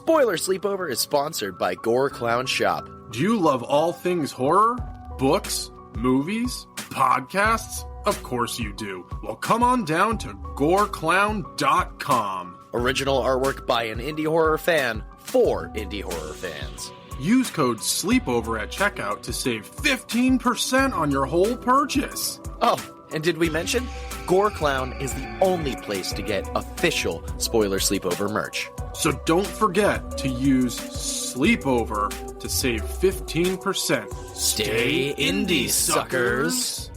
Spoiler Sleepover is sponsored by Gore Clown Shop. Do you love all things horror? Books? Movies? Podcasts? Of course you do. Well, come on down to goreclown.com. Original artwork by an indie horror fan for indie horror fans. Use code SLEEPOVER at checkout to save 15% on your whole purchase. Oh, and did we mention? Gore Clown is the only place to get official Spoiler Sleepover merch. So don't forget to use Sleepover to save 15%. Stay indie, suckers!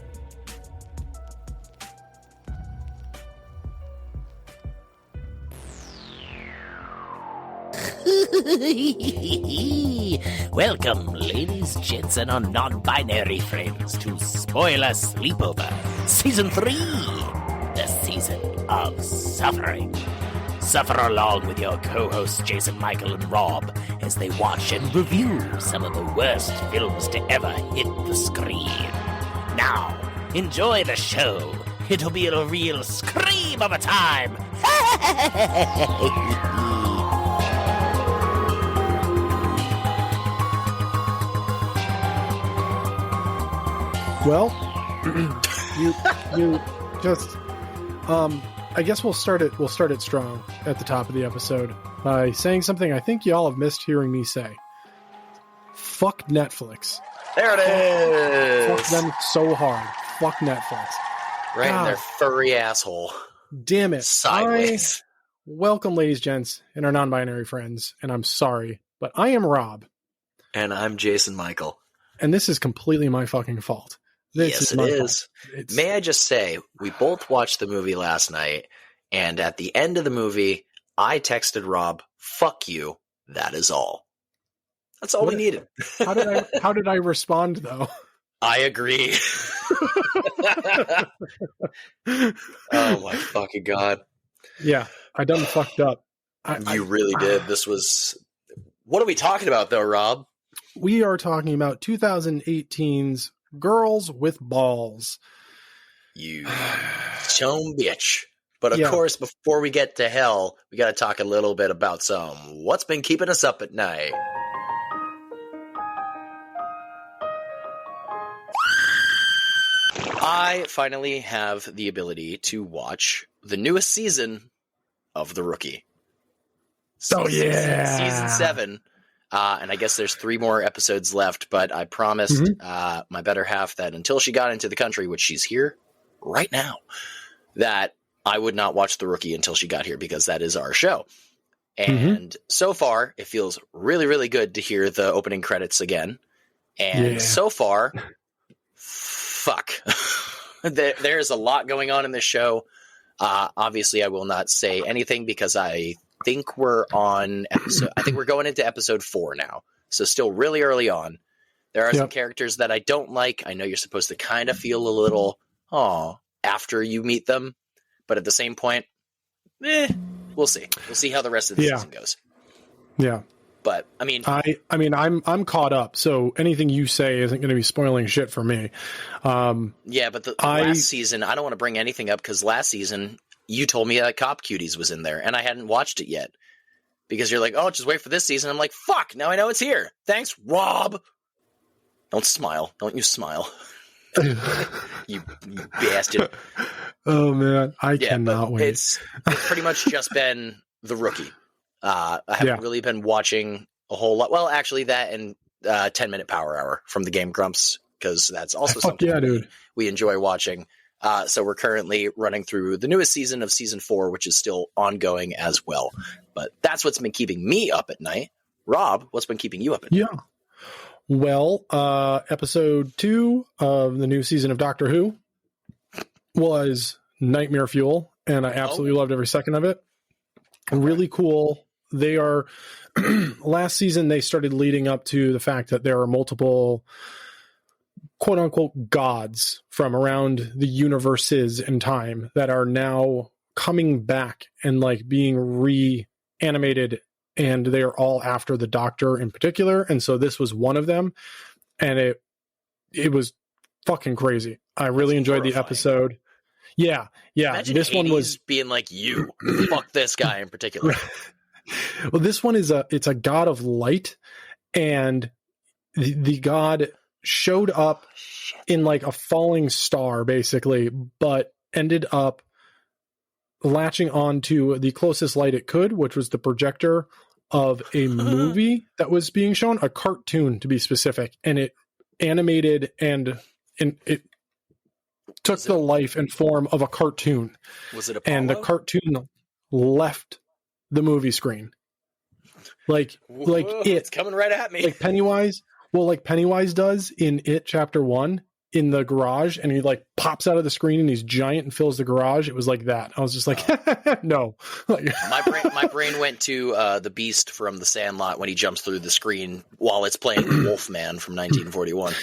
Welcome, ladies, gents, and non-binary friends to Spoiler Sleepover, Season 3, the Season of Suffering. Suffer along with your co-hosts Jason, Michael, and Rob as they watch and review some of the worst films to ever hit the screen. Now, enjoy the show. It'll be a real scream of a time. Well, you just I guess we'll start it strong at the top of the episode by saying something I think y'all have missed hearing me say. Fuck Netflix. There it is! Fuck them so hard. Fuck Netflix. Right in their furry asshole. Damn it. Sideways. Welcome, ladies, gents, and our non-binary friends, and I'm sorry, but I am Rob. And I'm Jason Michael. And this is completely my fucking fault. Yes, it is. May I just say, we both watched the movie last night, and at the end of the movie, I texted Rob, "Fuck you, that is all." That's all we needed. How did I respond, though? I agree. Oh my fucking God. Yeah, I done fucked up. You really did. This was... What are we talking about, though, Rob? We are talking about 2018's Girls with Balls. You chum bitch. But of course, before we get to hell, we got to talk a little bit about what's been keeping us up at night. I finally have the ability to watch the newest season of The Rookie. Season 7. And I guess there's 3 more episodes left, but I promised my better half that until she got into the country, which she's here right now, that I would not watch The Rookie until she got here because that is our show. And so far, it feels really, really good to hear the opening credits again. And so far, fuck. There's a lot going on in this show. Obviously, I will not say anything because I think we're going into episode 4 now. So still really early on. There are some characters that I don't like. I know you're supposed to kind of feel a little, after you meet them. But at the same point, we'll see. We'll see how the rest of the season goes. Yeah. But I mean, I'm caught up. So anything you say isn't going to be spoiling shit for me. Yeah, but the last season, I don't want to bring anything up because last season you told me that Cop Cuties was in there, and I hadn't watched it yet because you're like, "Oh, just wait for this season." I'm like, "Fuck! Now I know it's here." Thanks, Rob. Don't smile. Don't you smile. you bastard. Oh man, I cannot wait. It's pretty much just been The Rookie. I haven't really been watching a whole lot. Well, actually, that and 10-Minute Power Hour from the Game Grumps, because that's also something we enjoy watching. So we're currently running through the newest season of season 4, which is still ongoing as well. But that's what's been keeping me up at night. Rob, what's been keeping you up at night? Yeah. Well, episode 2 of the new season of Doctor Who was Nightmare Fuel, and I absolutely loved every second of it. Okay. Really cool. They are last season they started leading up to the fact that there are multiple quote unquote gods from around the universes and time that are now coming back and like being reanimated, and they are all after the Doctor in particular. And so this was one of them, and it was fucking crazy. I really enjoyed the episode. Yeah. Imagine this Hades one was being like, you fuck this guy in particular. Well, this one is it's a god of light, and the god showed up in like a falling star, basically, but ended up latching onto the closest light it could, which was the projector of a movie that was being shown, a cartoon to be specific, and it animated and it took the life and form of a cartoon. Was it Apollo? And the cartoon left the movie screen. Like it's coming right at me. Like Pennywise. Well, like Pennywise does in It Chapter 1 in the garage, and he like pops out of the screen and he's giant and fills the garage. It was like that. I was just like, no. Like, my brain went to the Beast from The Sandlot when he jumps through the screen while it's playing Wolfman from 1941.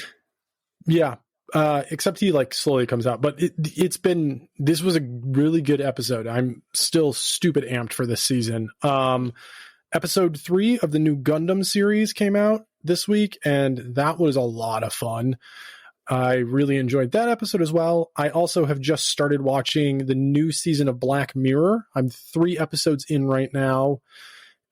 Yeah. Except he like slowly comes out, but this was a really good episode. I'm still stupid amped for this season. Episode 3 of the new Gundam series came out this week, and that was a lot of fun. I really enjoyed that episode as well. I also have just started watching the new season of Black Mirror. I'm 3 episodes in right now,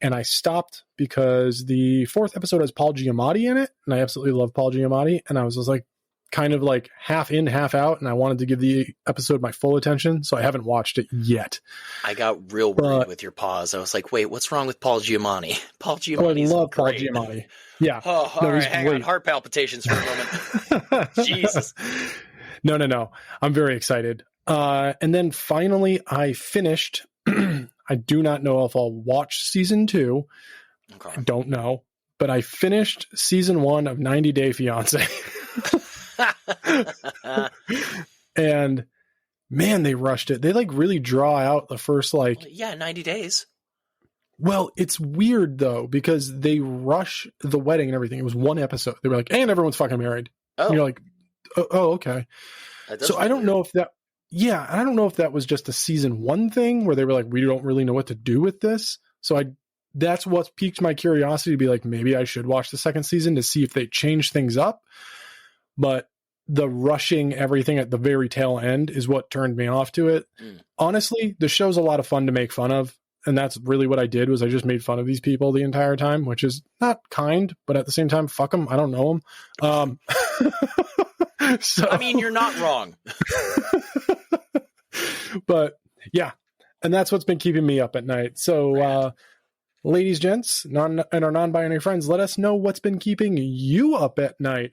and I stopped because the 4th episode has Paul Giamatti in it, and I absolutely love Paul Giamatti, and I was just like kind of like half in, half out, and I wanted to give the episode my full attention, so I haven't watched it yet. I got real worried with your pause. I was like, wait, what's wrong with Paul Giamatti? Paul Giamatti. I love Paul Giamatti. Yeah. Oh, all right, hang on. Heart palpitations for a moment. Jesus. No. I'm very excited. And then finally, I finished. I do not know if I'll watch season 2. Okay. I don't know. But I finished season 1 of 90 Day Fiancé. And man, they rushed it. They like really draw out the first 90 days. Well, it's weird though, because they rush the wedding and everything. It was 1 episode. They were like, and everyone's fucking married. Oh. And you're like, oh, okay. So I don't know if that, I don't know if that was just a season 1 thing where they were like, we don't really know what to do with this. So that's what piqued my curiosity to be like, maybe I should watch the 2nd season to see if they change things up. But the rushing everything at the very tail end is what turned me off to it. Honestly, the show's a lot of fun to make fun of. And that's really what I did, was I just made fun of these people the entire time, which is not kind, but at the same time, fuck them. I don't know them. So, I mean, you're not wrong. But yeah, and that's what's been keeping me up at night. So, ladies, gents, and our non-binary friends, let us know what's been keeping you up at night.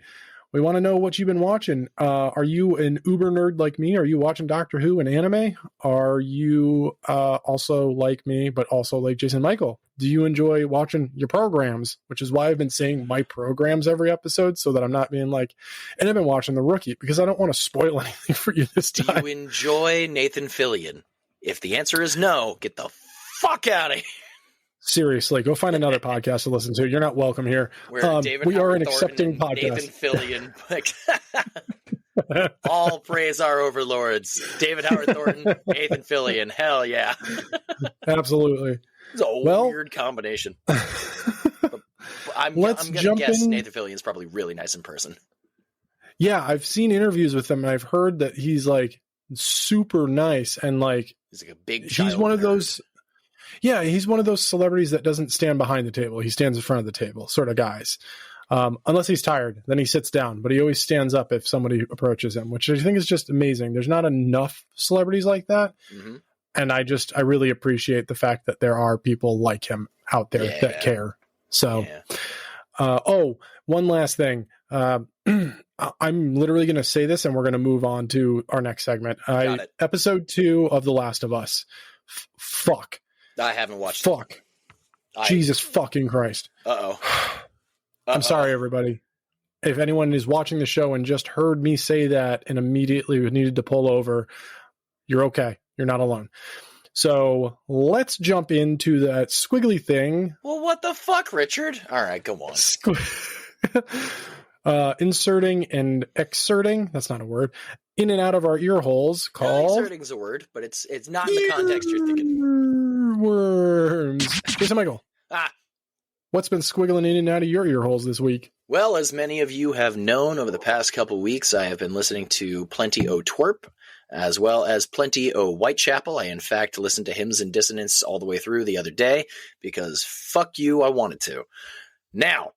We want to know what you've been watching. Are you an uber nerd like me? Are you watching Doctor Who and anime? Are you also like me, but also like Jason Michael? Do you enjoy watching your programs? Which is why I've been saying my programs every episode, so that I'm not being like, and I've been watching The Rookie, because I don't want to spoil anything for you this time. Do you enjoy Nathan Fillion? If the answer is no, get the fuck out of here. Seriously, go find another podcast to listen to. You're not welcome here. We are an accepting podcast. Nathan Fillion. All praise our overlords. David Howard Thornton, Nathan Fillion. Hell yeah. Absolutely. It's a weird combination. I'm going to guess Nathan Fillion's probably really nice in person. Yeah, I've seen interviews with him, and I've heard that he's like super nice, and like he's like a big he's one of those. Yeah, he's one of those celebrities that doesn't stand behind the table. He stands in front of the table, sort of guys. Unless he's tired, then he sits down. But he always stands up if somebody approaches him, which I think is just amazing. There's not enough celebrities like that. Mm-hmm. And I really appreciate the fact that there are people like him out there that care. So, one last thing. I'm literally going to say this, and we're going to move on to our next segment. Episode 2 of The Last of Us. Fuck. I haven't watched it. Jesus fucking Christ. I'm sorry, everybody. If anyone is watching the show and just heard me say that and immediately needed to pull over, you're okay. You're not alone. So let's jump into that squiggly thing. Well, what the fuck, Richard? All right, go on. Inserting and exerting, that's not a word, in and out of our ear holes called... Exerting's a word, but it's not in the context you're thinking. Worms. Jason Michael. What's been squiggling in and out of your ear holes this week? Well, as many of you have known over the past couple weeks, I have been listening to Plenty O' Twerp. as well as plenty of Whitechapel. I, in fact, listened to Hymns and Dissonance all the way through the other day because fuck you, I wanted to. Now,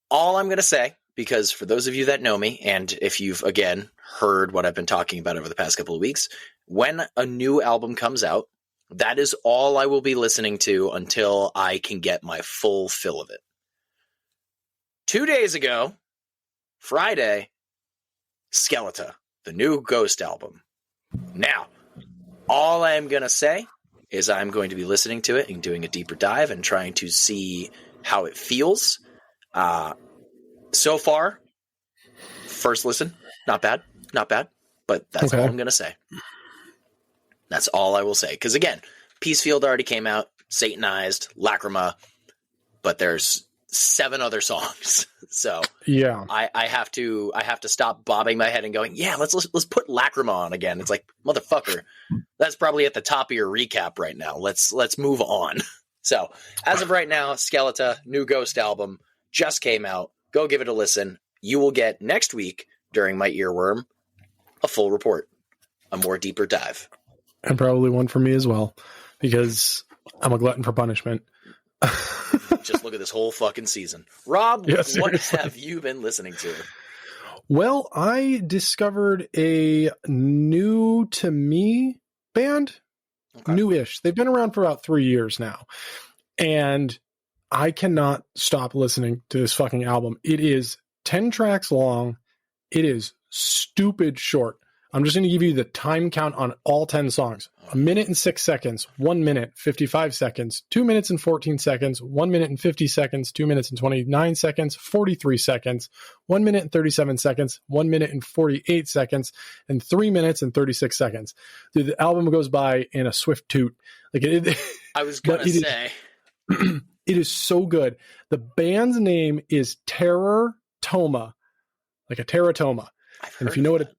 all I'm going to say, because for those of you that know me, and if you've, again, heard what I've been talking about over the past couple of weeks, when a new album comes out, that is all I will be listening to until I can get my full fill of it. 2 days ago, Friday, Skeletor, the new Ghost album. Now, all I am going to say is I'm going to be listening to it and doing a deeper dive and trying to see how it feels. So far, first listen, not bad, but that's all I'm going to say. That's all I will say. Because again, Peacefield already came out, Satanized, Lacrima, but there's 7 other songs. So yeah, I have to stop bobbing my head and going, yeah, let's put Lacrima on again. It's like, motherfucker, that's probably at the top of your recap right now. Let's move on. So as of right now, Skeletor, new Ghost album, just came out. Go give it a listen. You will get next week during my earworm a full report, a more deeper dive. And probably one for me as well, because I'm a glutton for punishment. Just look at this whole fucking season. Rob, what have you been listening to? Well, I discovered a new to me band. Okay. Newish. They've been around for about 3 years now. And I cannot stop listening to this fucking album. It is 10 tracks long. It is stupid short. I'm just going to give you the time count on all 10 songs. 1 minute and 6 seconds, 1 minute, 55 seconds, 2 minutes and 14 seconds, 1 minute and 50 seconds, 2 minutes and 29 seconds, 43 seconds, 1 minute and 37 seconds, 1 minute and 48 seconds, and 3 minutes and 36 seconds. Dude, the album goes by in a swift toot. Like I was going to say. It is so good. The band's name is Terror Toma, like a teratoma. And if you know what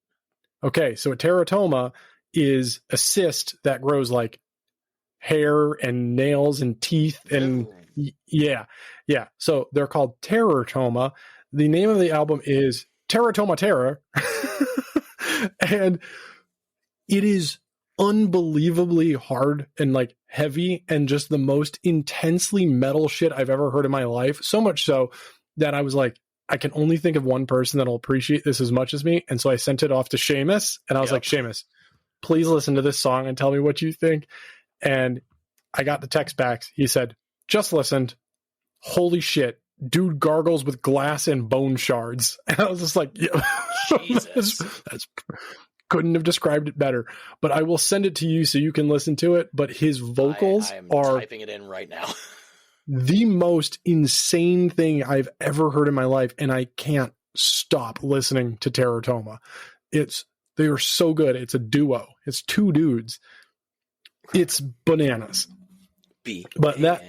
okay, so a teratoma is a cyst that grows like hair and nails and teeth and yeah. So they're called teratoma. The name of the album is Teratoma Terror. And it is unbelievably hard and like heavy and just the most intensely metal shit I've ever heard in my life. So much so that I was like, I can only think of one person that'll appreciate this as much as me. And so I sent it off to Seamus and I was like, Seamus, please listen to this song and tell me what you think. And I got the text back. He said, just listened. Holy shit. Dude gargles with glass and bone shards. And I was just like, yeah, that's couldn't have described it better, but I will send it to you so you can listen to it. But his vocals I am are typing it in right now. The most insane thing I've ever heard in my life, and I can't stop listening to Teratoma. They are so good. It's a duo. It's 2 dudes. It's bananas. B-A-N-A-N-A-S.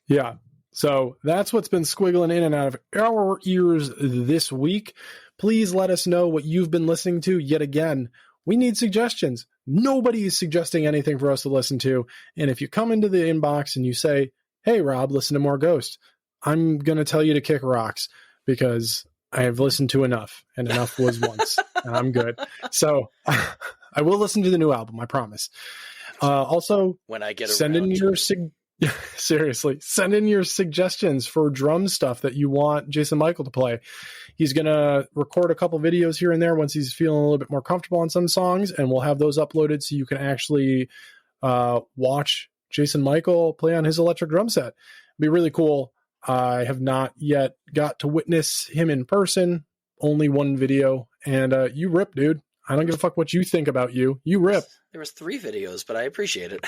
Yeah. So that's what's been squiggling in and out of our ears this week. Please let us know what you've been listening to. Yet again, we need suggestions. Nobody is suggesting anything for us to listen to. And if you come into the inbox and you say, hey, Rob, listen to more Ghost, I'm going to tell you to kick rocks because I have listened to enough, and enough was once, and I'm good. So I will listen to the new album, I promise. Also, when I get send in your seriously, send in your suggestions for drum stuff that you want Jason Michael to play. He's going to record a couple videos here and there once he's feeling a little bit more comfortable on some songs, and we'll have those uploaded so you can actually watch Jason Michael play on his electric drum set. It'd be really cool. I have not yet got to witness him in person, only one video, and you rip, dude. I don't give a fuck what you think about you. You rip. There was 3 videos, but I appreciate it.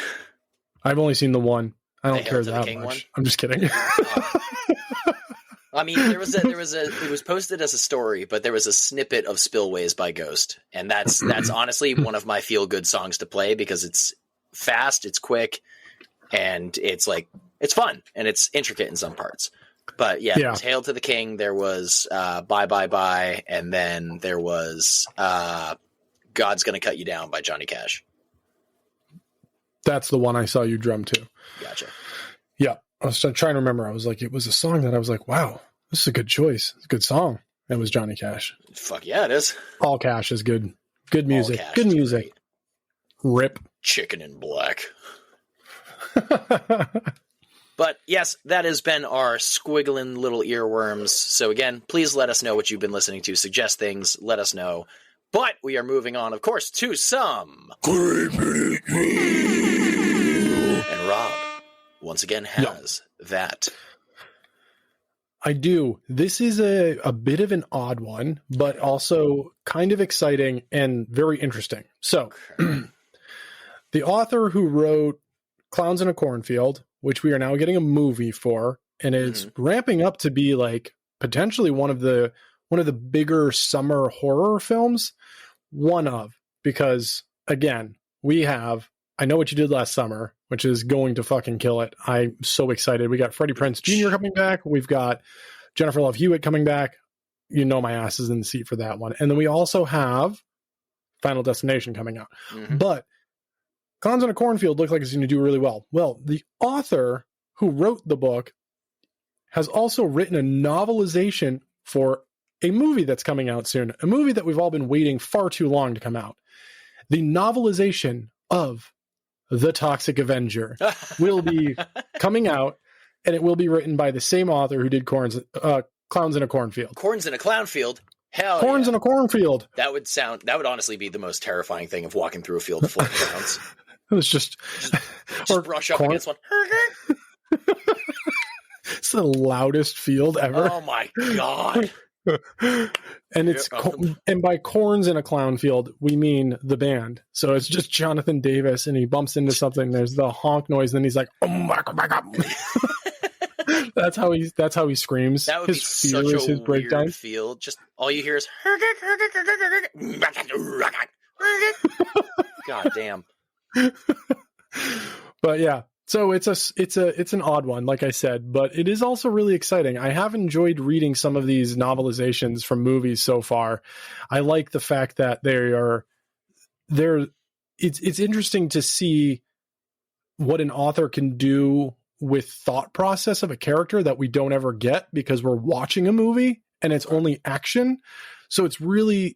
I've only seen the one. I don't care that much. One? I'm just kidding. I mean, it was posted as a story, but there was a snippet of Spillways by Ghost. And that's honestly one of my feel good songs to play because it's fast, it's quick, and it's fun and it's intricate in some parts. But yeah. There was Hail to the King. There was Bye Bye Bye. And then there was God's Gonna Cut You Down by Johnny Cash. That's the one I saw you drum to. Gotcha. Yeah. I was trying to remember. I was like, it was a song that I was like, wow, this is a good choice. It's a good song. It was Johnny Cash. Fuck yeah, it is. All Cash is good. Good music. Cash Good is music. great. Rip. Chicken in Black. But yes, that has been our squiggling little earworms. So again, please let us know what you've been listening to. Suggest things. Let us know. But we are moving on, of course, to some... And Rob, once again, has that. I do. This is a bit of an odd one, but also kind of exciting and very interesting. So, the author who wrote Clowns in a Cornfield, which we are now getting a movie for, and it's ramping up to be like potentially one of the bigger summer horror films. Because again, we have I Know What You Did Last Summer, which is going to fucking kill it. I'm so excited. We got Freddie Prinze Jr. coming back. We've got Jennifer Love Hewitt coming back. You know my ass is in the seat for that one. And then we also have Final Destination coming out. But Clowns in a Cornfield looked like it's going to do really well. Well, the author who wrote the book has also written a novelization for a movie that's coming out soon. A movie that we've all been waiting far too long to come out. The novelization of The Toxic Avenger will be coming out, and it will be written by the same author who did Clowns in a Cornfield. Corns in a Clownfield? Hell Corns yeah. in a Cornfield. That would honestly be the most terrifying thing of walking through a field full of clowns. It was just brush up against one. It's the loudest field ever. Oh my god. And it's and by Corns in a Clown Field we mean the band. So it's just Jonathan Davis, and he bumps into something. There's the honk noise, and then he's like, "Oh my god!" That's how he screams. That would be such a weird field. Just all you hear is God damn. But yeah. So it's an odd one, like I said, but it is also really exciting. I have enjoyed reading some of these novelizations from movies so far. I like the fact that it's interesting to see what an author can do with thought process of a character that we don't ever get because we're watching a movie and it's only action. So it's really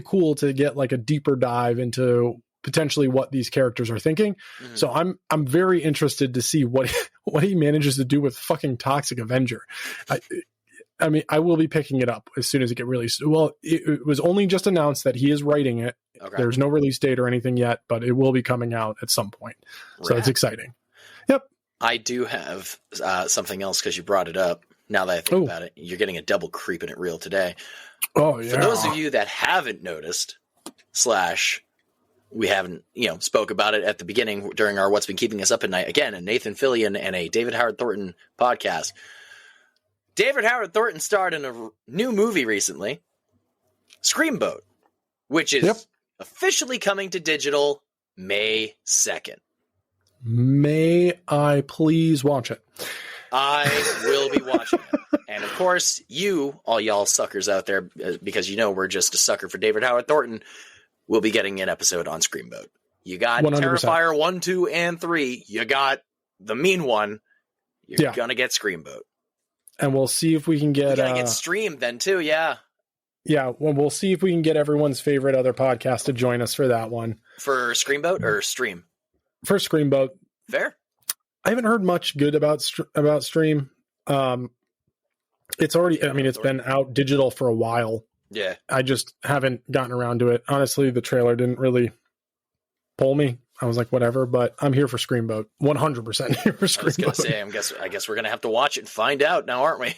cool to get like a deeper dive into potentially what these characters are thinking. So I'm very interested to see what he manages to do with fucking Toxic Avenger. I mean, I will be picking it up as soon as it get released. Well, it was only just announced that he is writing it. Okay. There's no release date or anything yet, but it will be coming out at some point. So it's exciting. Yep. I do have something else because you brought it up. Now that I think about it, you're getting a double Creeping It Real today. Oh, yeah. For those of you that haven't noticed, we haven't, spoke about it at the beginning during our What's Been Keeping Us Up at Night. Again, a Nathan Fillion and a David Howard Thornton podcast. David Howard Thornton starred in a new movie recently, Screamboat, which is officially coming to digital May 2nd. May I please watch it? I will be watching it. And of course, all y'all suckers out there, because we're just a sucker for David Howard Thornton, we'll be getting an episode on Screamboat. You got 100%. Terrifier 1, 2, and 3. You got the mean one. You're gonna get Screamboat. And we'll see if we can get... You gotta get streamed then too, yeah. Yeah, well, we'll see if we can get everyone's favorite other podcast to join us for that one. For Screamboat or Stream? For Screamboat. Fair. I haven't heard much good about Stream. It's already... it's been out digital for a while. Yeah. I just haven't gotten around to it. Honestly, the trailer didn't really pull me. I was like, whatever, but I'm here for Screamboat. 100% here for Screamboat. I was going to say, I guess we're going to have to watch it and find out now, aren't we?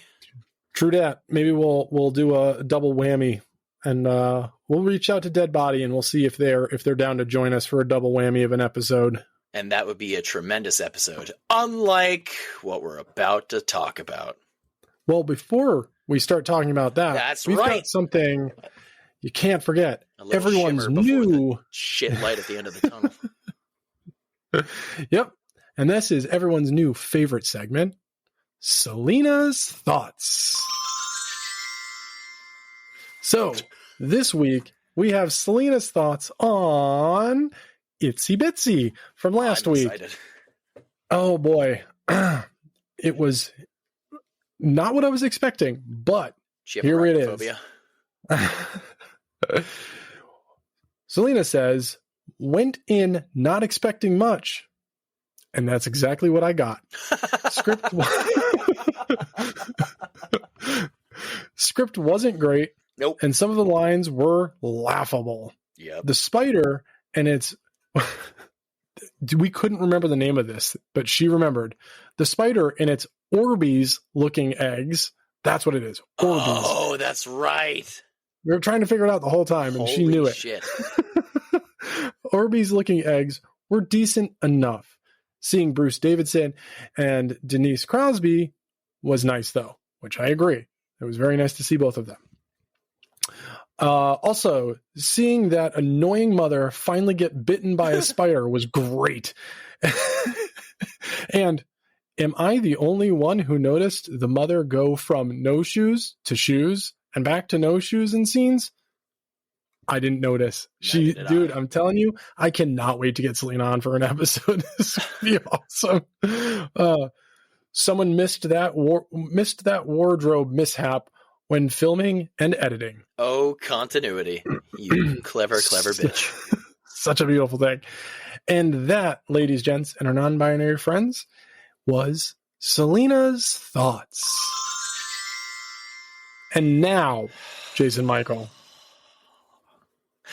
True that. Maybe we'll do a double whammy, and we'll reach out to Dead Body and we'll see if they're down to join us for a double whammy of an episode. And that would be a tremendous episode, unlike what we're about to talk about. Well, before we start talking about that, we've got something you can't forget. Everyone's new shit light at the end of the tunnel. Yep. And this is everyone's new favorite segment, Selena's Thoughts. So this week we have Selena's thoughts on Itsy Bitsy from last week. Excited. Oh boy. It was not what I was expecting, but here it is. Selena says, went in not expecting much. And that's exactly what I got. Script wasn't great. Nope. And some of the lines were laughable. Yep. The spider, and it's... we couldn't remember the name of this, but she remembered. The spider and its Orbeez looking eggs. That's what it is. Orbeez. Oh, that's right. We were trying to figure it out the whole time, and she knew it. Shit. Orbeez looking eggs were decent enough. Seeing Bruce Davidson and Denise Crosby was nice, though, which I agree. It was very nice to see both of them. Also, seeing that annoying mother finally get bitten by a spider was great. And am I the only one who noticed the mother go from no shoes to shoes and back to no shoes in scenes? I didn't notice. Dude, I'm telling you, I cannot wait to get Selena on for an episode. This would be awesome. Someone missed that wardrobe mishap when filming and editing. Oh, continuity. You clever bitch. Such a beautiful thing. And that, ladies, gents, and our non-binary friends, was Selena's thoughts. And now, Jason Michael.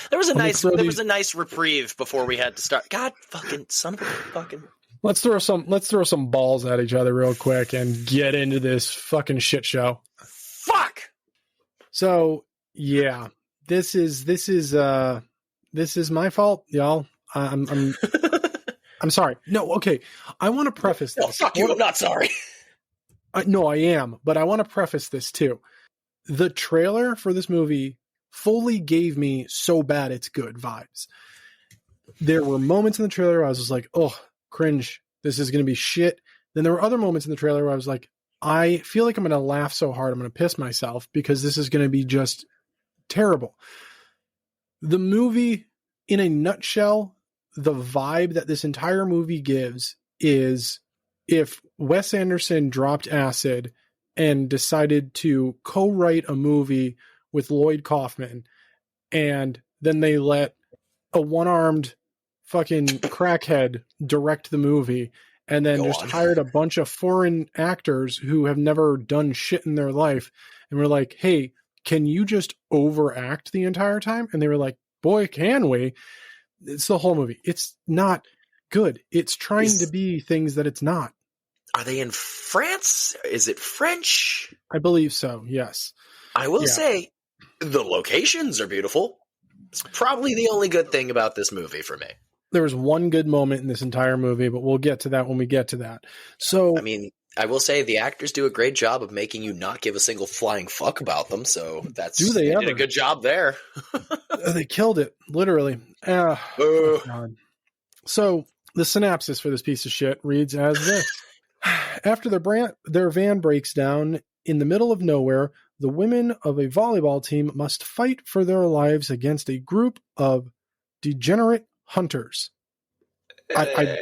There was a nice reprieve before we had to start. God fucking son of a fucking. Let's throw some balls at each other real quick and get into this fucking shit show. Fuck. So yeah, this is my fault, y'all. I'm sorry. No, okay. I want to preface this. Oh, fuck you! I'm not sorry. No, I am, but I want to preface this too. The trailer for this movie fully gave me so bad it's good vibes. There were moments in the trailer where I was just like, oh, cringe. This is going to be shit. Then there were other moments in the trailer where I was like, I feel like I'm going to laugh so hard I'm going to piss myself because this is going to be just terrible. The movie, in a nutshell, the vibe that this entire movie gives is if Wes Anderson dropped acid and decided to co-write a movie with Lloyd Kaufman, and then they let a one-armed fucking crackhead direct the movie, and then hired a bunch of foreign actors who have never done shit in their life, and we're like, hey, can you just overact the entire time? And they were like, boy, can we? It's the whole movie. It's not good. It's trying to be things that it's not. Are they in France? Is it French? I believe so, yes. I will say, the locations are beautiful. It's probably the only good thing about this movie for me. There was one good moment in this entire movie, but we'll get to that when we get to that. So, I mean, I will say the actors do a great job of making you not give a single flying fuck about them. So they did a good job there. They killed it, literally. Oh, God. So the synopsis for this piece of shit reads as this. After their van breaks down in the middle of nowhere, the women of a volleyball team must fight for their lives against a group of degenerate hunters. I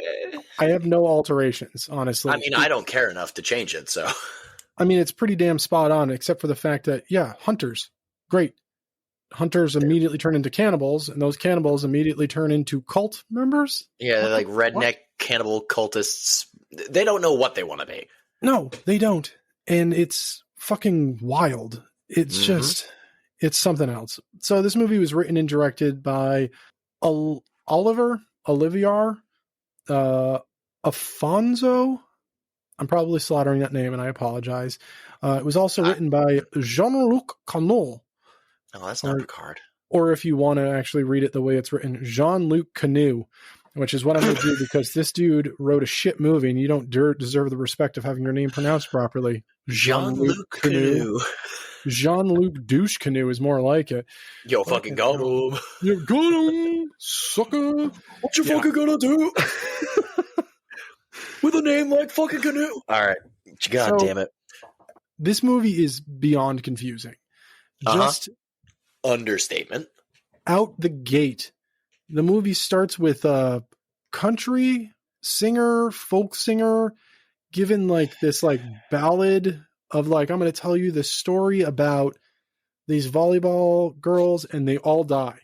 have no alterations, honestly. I mean, I don't care enough to change it, so. I mean, it's pretty damn spot on, except for the fact that, hunters. Great. Hunters immediately turn into cannibals, and those cannibals immediately turn into cult members? Yeah, they're like redneck cannibal cultists. They don't know what they want to be. No, they don't. And it's fucking wild. It's just, it's something else. So this movie was written and directed by Olivier Afonso. I'm probably slaughtering that name, and I apologize. It was also written by Jean-Luc Cano. Oh, that's not Picard. Or if you want to actually read it the way it's written, Jean-Luc Canu, which is what I'm going to do because this dude wrote a shit movie, and you don't deserve the respect of having your name pronounced properly. Jean-Luc Canu. Jean-Luc Douche Canu is more like it. Yo, fucking got him. You got him, sucker. What you fucking gonna do? With a name like fucking Canoe. All right. God damn it. This movie is beyond confusing. Just understatement. Out the gate, the movie starts with a country singer, folk singer, given like this like ballad of like, I'm going to tell you the story about these volleyball girls, and they all die.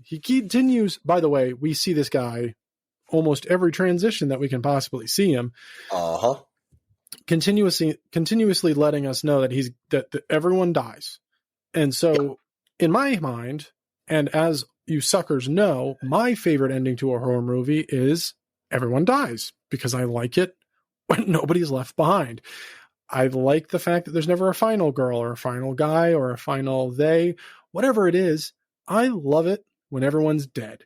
He continues, by the way, we see this guy almost every transition that we can possibly see him. Uh-huh. Continuously letting us know that everyone dies. And so in my mind, and as you suckers know, my favorite ending to a horror movie is everyone dies, because I like it when nobody's left behind. I like the fact that there's never a final girl or a final guy or a final they, whatever it is. I love it when everyone's dead.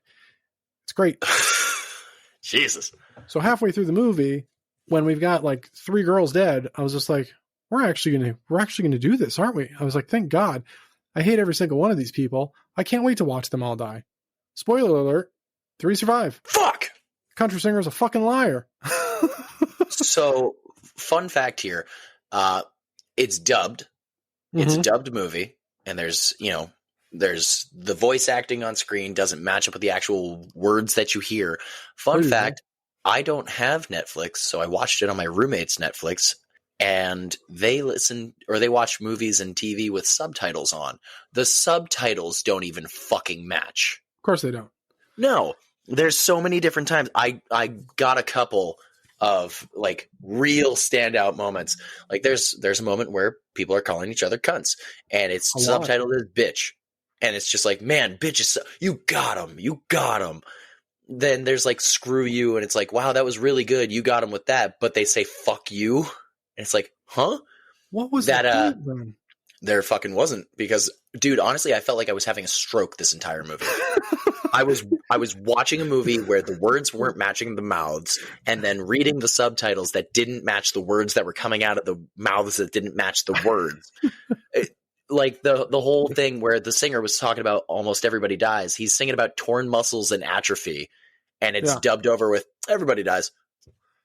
It's great. Jesus. So halfway through the movie, when we've got like 3 girls dead, I was just like, we're actually gonna do this, aren't we? I was like, thank God. I hate every single one of these people. I can't wait to watch them all die. Spoiler alert, 3 survive. Fuck! Country Singer's a fucking liar. So, fun fact here. It's dubbed. It's a dubbed movie, and there's the voice acting on screen doesn't match up with the actual words that you hear. Fun fact, I don't have Netflix, so I watched it on my roommate's Netflix, and they watch movies and TV with subtitles on. The subtitles don't even fucking match. Of course they don't. No. There's so many different times. I got a couple of like real standout moments. Like there's a moment where people are calling each other cunts, and it's subtitled as bitch. And it's just like, man, bitch is you got him. Then there's like screw you, and it's like, wow, that was really good. You got him with that, but they say fuck you. And it's like, huh? What was that? There fucking wasn't, because dude, honestly, I felt like I was having a stroke this entire movie. I was watching a movie where the words weren't matching the mouths, and then reading the subtitles that didn't match the words that were coming out of the mouths that didn't match the words. Like the whole thing where the singer was talking about almost everybody dies. He's singing about torn muscles and atrophy, and it's dubbed over with everybody dies.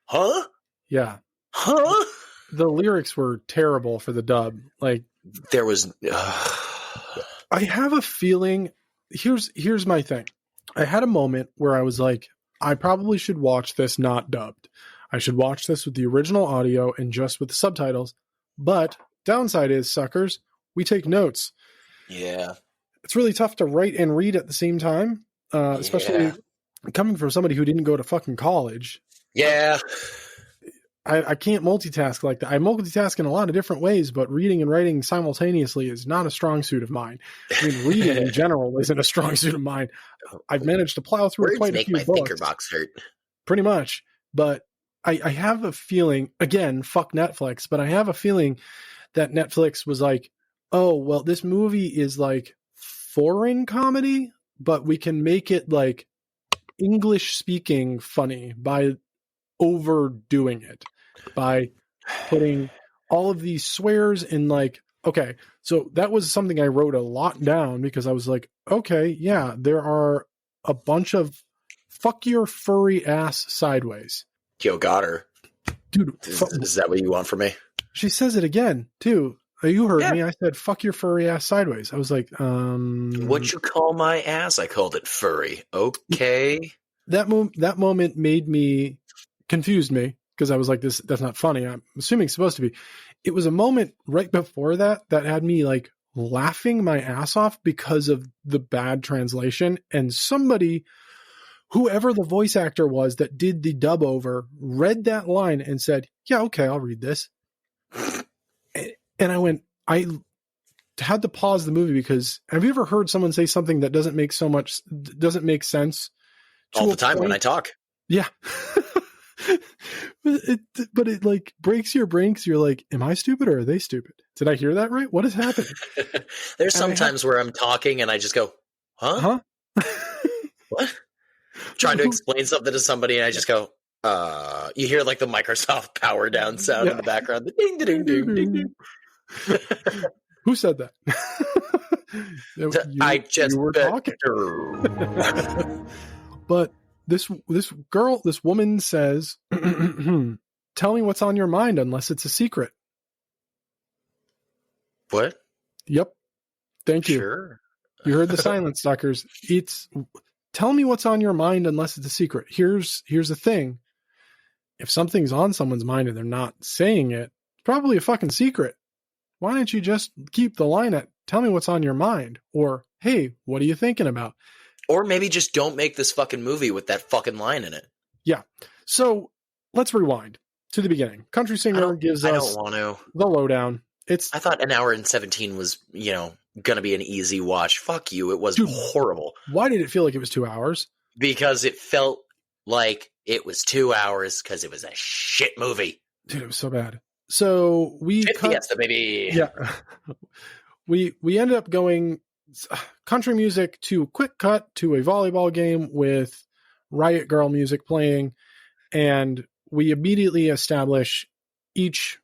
Huh? Yeah. Huh? The lyrics were terrible for the dub. Like there was. I have a feeling. Here's my thing. I had a moment where I was like, I probably should watch this not dubbed. I should watch this with the original audio and just with the subtitles. But downside is, suckers, we take notes. Yeah. It's really tough to write and read at the same time, especially coming from somebody who didn't go to fucking college. Yeah. I can't multitask like that. I multitask in a lot of different ways, but reading and writing simultaneously is not a strong suit of mine. I mean, reading in general isn't a strong suit of mine. I've managed to plow through Words quite a make few my books. thinker box hurt. Pretty much. But I have a feeling, again, fuck Netflix, but I have a feeling that Netflix was like, oh, well, this movie is like foreign comedy, but we can make it like English speaking funny by overdoing it, by putting all of these swears in. Like, okay, so that was something I wrote a lot down, because I was like, okay, yeah, there are a bunch of fuck your furry ass sideways. Yo, got her. Dude, is that what you want from me? She says it again too. You heard me. I said, fuck your furry ass sideways. I was like, What'd you call my ass? I called it furry. Okay. That moment confused me, because I was like, that's not funny. I'm assuming it's supposed to be. It was a moment right before that had me like laughing my ass off because of the bad translation. And somebody, whoever the voice actor was that did the dub over, read that line and said, yeah, okay, I'll read this. And I had to pause the movie, because have you ever heard someone say something that doesn't make sense? All the time when I talk. Yeah. But it like breaks your brain, because you're like, am I stupid or are they stupid? Did I hear that right? What is happening? There's sometimes where I'm talking and I just go, huh? What? Trying to explain something to somebody and I just go, you hear like the Microsoft power down sound in the background. The ding, ding, ding, ding, ding. Who said that? You were talking. But this woman says, tell me what's on your mind unless it's a secret. What? Yep. Thank you. Sure. You heard the silence, suckers. It's tell me what's on your mind unless it's a secret. Here's the thing. If something's on someone's mind and they're not saying it, it's probably a fucking secret. Why don't you just keep the line at tell me what's on your mind, or hey, what are you thinking about? Or maybe just don't make this fucking movie with that fucking line in it. Yeah. So let's rewind to the beginning. Country Singer gives us I don't want to. the lowdown. I thought an hour and 17 was, going to be an easy watch. Fuck you. It was horrible. Why did it feel like it was 2 hours? Because it felt like it was 2 hours because it was a shit movie. Dude, it was so bad. So we Fiesta, baby. Yeah. we ended up going country music to quick cut to a volleyball game with Riot Girl music playing, and we immediately establish each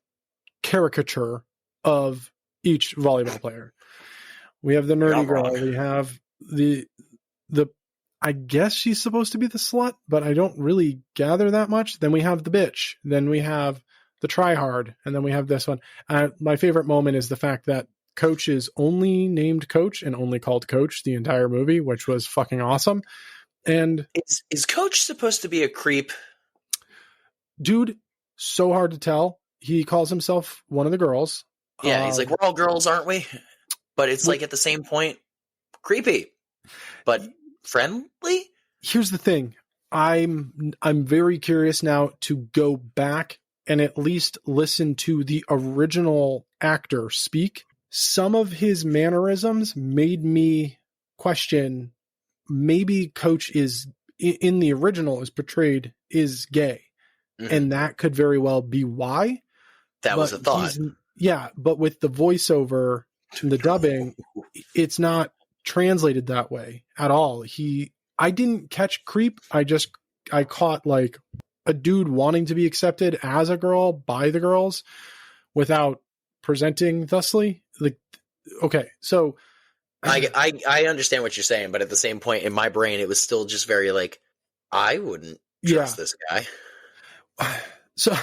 caricature of each volleyball player. We have the nerdy girl. We have the I guess she's supposed to be the slut, but I don't really gather that much. Then we have the bitch. Then we have the tryhard, and then we have this one. My favorite moment is the fact that Coach is only named Coach and only called Coach the entire movie, which was fucking awesome. And is Coach supposed to be a creep? Dude, so hard to tell. He calls himself one of the girls. Yeah, he's like, we're all girls, aren't we? But it's like at the same point, creepy, but friendly. Here's the thing. I'm very curious now to go back and at least listen to the original actor speak. Some of his mannerisms made me question, maybe Coach is in the original is portrayed is gay. Mm-hmm. And that could very well be why. That was a thought. Yeah. But with the voiceover and the dubbing, it's not translated that way at all. I didn't catch creep. I caught like a dude wanting to be accepted as a girl by the girls without presenting thusly. Like, okay, so I understand what you're saying, but at the same point in my brain, it was still just very like, I wouldn't trust this guy. So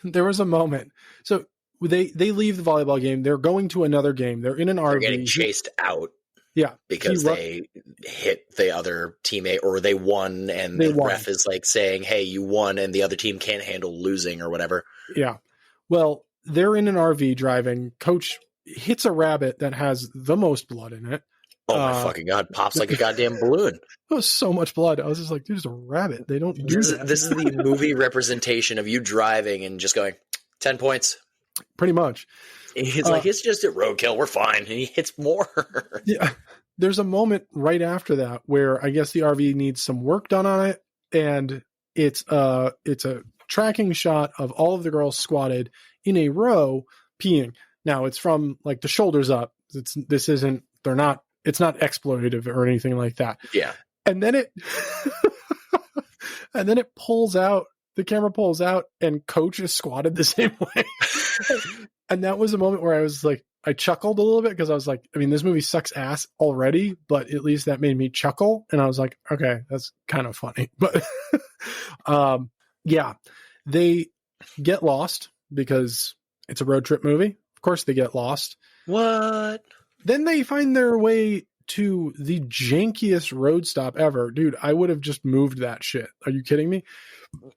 there was a moment. So they leave the volleyball game. They're going to another game. They're in an RV. They're getting chased out. Yeah. Because they hit the other teammate, or they won, and the ref is like saying, hey, you won, and the other team can't handle losing or whatever. Yeah. Well, they're in an RV driving. Coach hits a rabbit that has the most blood in it. Oh my fucking God. Pops like a goddamn balloon. It was so much blood. I was just like, dude, it's a rabbit. They don't do that. This is the movie representation of you driving and just going, 10 points. Pretty much. He's like, it's just a roadkill. We're fine. And he hits more. Yeah. There's a moment right after that where I guess the RV needs some work done on it. And it's a tracking shot of all of the girls squatted in a row peeing. Now it's from like the shoulders up. It's not exploitative or anything like that. Yeah. And then it pulls out, the camera pulls out, and Coach is squatted the same way. And that was a moment where I was like, I chuckled a little bit because I was like, I mean, this movie sucks ass already, but at least that made me chuckle. And I was like, okay, that's kind of funny. But yeah, they get lost because it's a road trip movie. Of course they get lost. What? Then they find their way to the jankiest road stop ever. Dude, I would have just moved that shit. Are you kidding me?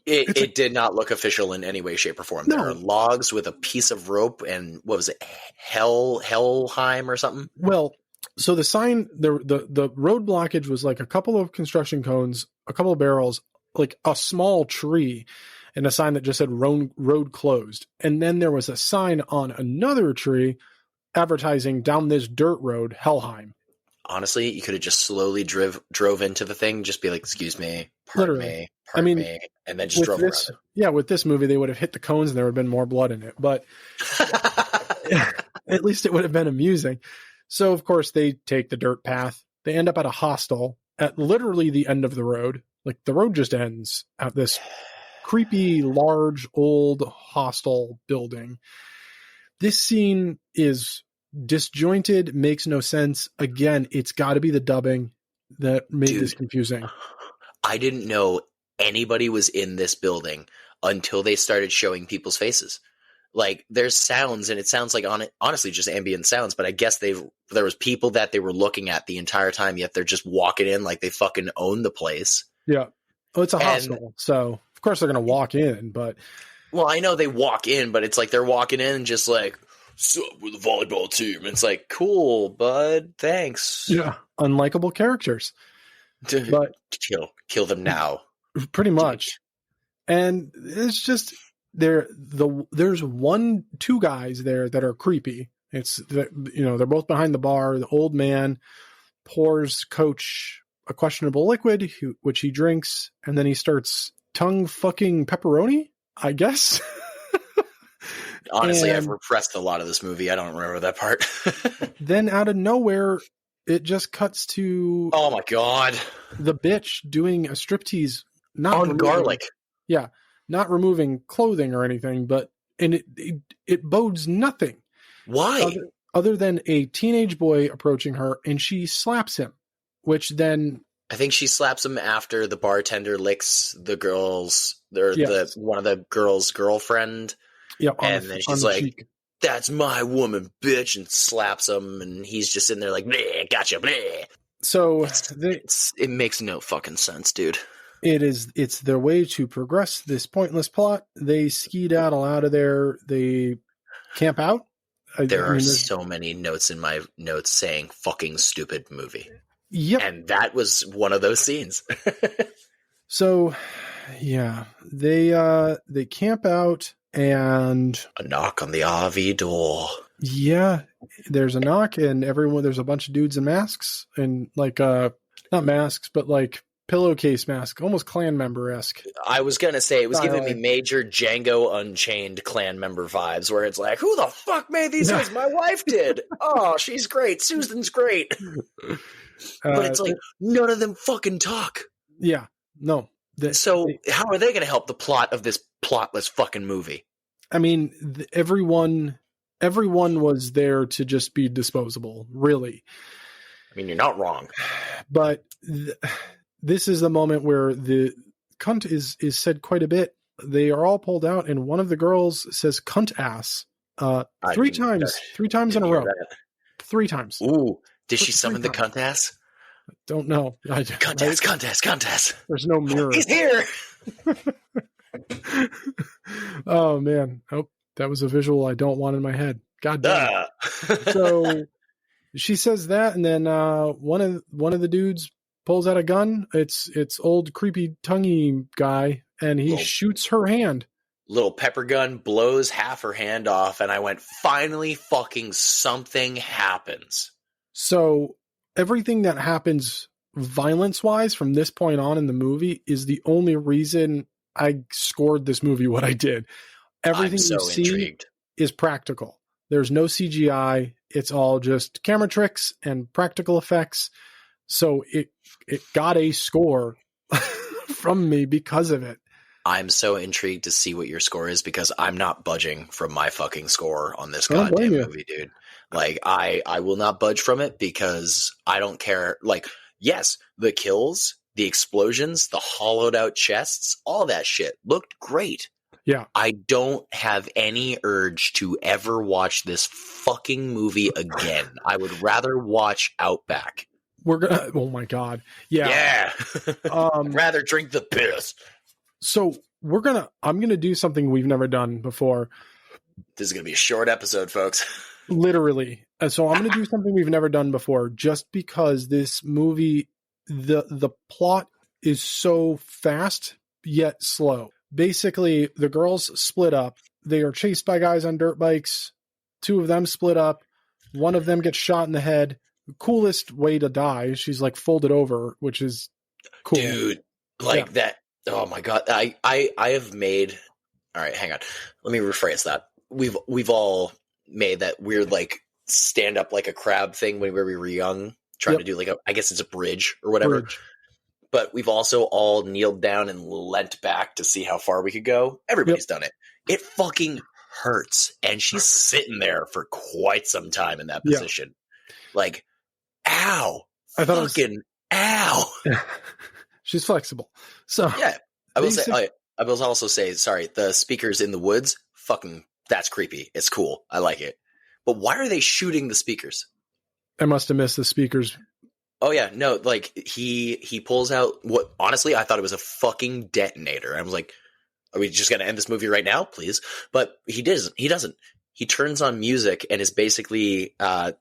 It did not look official in any way, shape, or form. No. There are logs with a piece of rope and what was it? Helheim or something? Well, so the sign, the road blockage was like a couple of construction cones, a couple of barrels, like a small tree, and a sign that just said road closed. And then there was a sign on another tree advertising down this dirt road, Helheim. Honestly, you could have just slowly drove into the thing, just be like, excuse me, pardon me, and then just drove around it. Yeah, with this movie, they would have hit the cones and there would have been more blood in it. But at least it would have been amusing. So, of course, they take the dirt path. They end up at a hostel at literally the end of the road. Like, the road just ends at this creepy, large, old hostel building. This scene is disjointed, makes no sense. Again, it's got to be the dubbing that made this confusing. I didn't know anybody was in this building until they started showing people's faces. Like, there's sounds, and it sounds like honestly just ambient sounds, but I guess there was people that they were looking at the entire time, yet they're just walking in like they fucking own the place. Yeah. Well, it's a hostel, so of course they're going to walk in, but... Well, I know they walk in, but it's like they're walking in and just like, "Sup with the volleyball team?" And it's like, cool, bud. Thanks. Yeah, unlikable characters, but Kill them now. pretty much. And it's just there's two guys there that are creepy. It's they're both behind the bar. The old man pours Coach a questionable liquid, which he drinks, and then he starts tongue fucking pepperoni, I guess. Honestly, I've repressed a lot of this movie. I don't remember that part. Then out of nowhere, it just cuts to oh my god, the bitch doing a striptease, not on removing, garlic. Yeah, not removing clothing or anything, but it bodes nothing. Why? Other than a teenage boy approaching her, and she slaps him, which then I think she slaps him after the bartender licks the girl's one of the girl's girlfriend. Yeah, and then she's like, cheek. "That's my woman, bitch," and slaps him, and he's just sitting there like, "Bleh, gotcha, bleh." So it makes no fucking sense, dude. It's their way to progress this pointless plot. They skedaddle out of there. They camp out. There are so many notes in my notes saying "fucking stupid movie." Yep, and that was one of those scenes. So, yeah, they camp out. And a knock on the RV door. Yeah, there's a knock, and there's a bunch of dudes in masks, and like not masks, but like pillowcase mask, almost Clan member-esque. I was gonna say it was giving me major Django Unchained Clan member vibes, where it's like, who the fuck made these things? My wife did. Oh, she's great. Susan's great. But it's like none of them fucking talk. Yeah, no. So how are they going to help the plot of this plotless fucking movie? I mean, everyone was there to just be disposable, really. I mean, you're not wrong. But this is the moment where the cunt is said quite a bit. They are all pulled out, and one of the girls says "cunt ass" three times in a row. 3 times. Ooh, did she summon the cunt ass? Don't know. Cunt ass. There's no mirror. He's here. Oh man. Oh, that was a visual I don't want in my head. God damn it. So she says that, and then one of the dudes pulls out a gun. It's old creepy tonguey guy, and he shoots her hand. Little pepper gun blows half her hand off, and I went, finally fucking something happens. So everything that happens violence-wise from this point on in the movie is the only reason I scored this movie what I did. Everything you see is practical. There's no CGI. It's all just camera tricks and practical effects. So it got a score from me because of it. I'm so intrigued to see what your score is, because I'm not budging from my fucking score on this goddamn movie, dude. Like, I will not budge from it, because I don't care. Like, yes, the kills, the explosions, the hollowed out chests, all that shit looked great. Yeah. I don't have any urge to ever watch this fucking movie again. I would rather watch Outback. Oh my God. Yeah. Yeah. Rather drink the piss. So I'm going to do something we've never done before. This is going to be a short episode, folks. Literally. So I'm going to do something we've never done before, just because this movie, the plot is so fast yet slow. Basically, the girls split up. They are chased by guys on dirt bikes. 2 of them split up. One of them gets shot in the head. Coolest way to die. She's like folded over, which is cool. Dude, like that. Oh my God. I have made, all right, hang on. Let me rephrase that. We've all made that weird, like, stand up like a crab thing when we were young, trying to do like I guess it's a bridge or whatever. But we've also all kneeled down and leant back to see how far we could go. Everybody's done it. It fucking hurts. And she's sitting there for quite some time in that position. Like, ow. Ow. She's flexible. So yeah, I will also say, sorry, the speakers in the woods, fucking, that's creepy. It's cool. I like it. But why are they shooting the speakers? I must have missed the speakers. Oh yeah, no, like he pulls out what, honestly, I thought it was a fucking detonator. I was like, are we just going to end this movie right now, please? But he doesn't. he turns on music and is basically I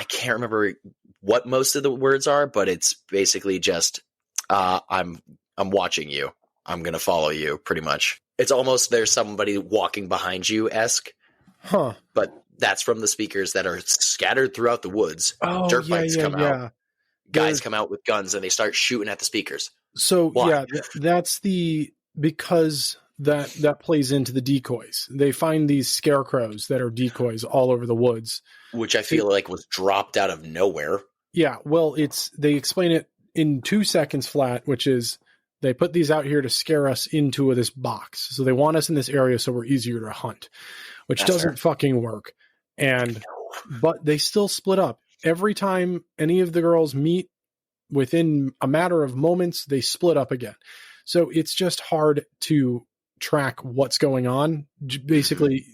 can't remember what most of the words are, but it's basically just I'm watching you. I'm going to follow you, pretty much. It's almost there's somebody walking behind you-esque. Huh. But that's from the speakers that are scattered throughout the woods. Oh, Dirt bikes come out. Guys There's- come out with guns and they start shooting at the speakers. So Why? yeah, that's because that plays into the decoys. They find these scarecrows that are decoys all over the woods. Which I feel like was dropped out of nowhere. Yeah, well, they explain it in 2 seconds flat, which is they put these out here to scare us into this box. So they want us in this area so we're easier to hunt, which That's doesn't fucking work. But they still split up. Every time any of the girls meet, within a matter of moments, they split up again. So it's just hard to track what's going on. Basically,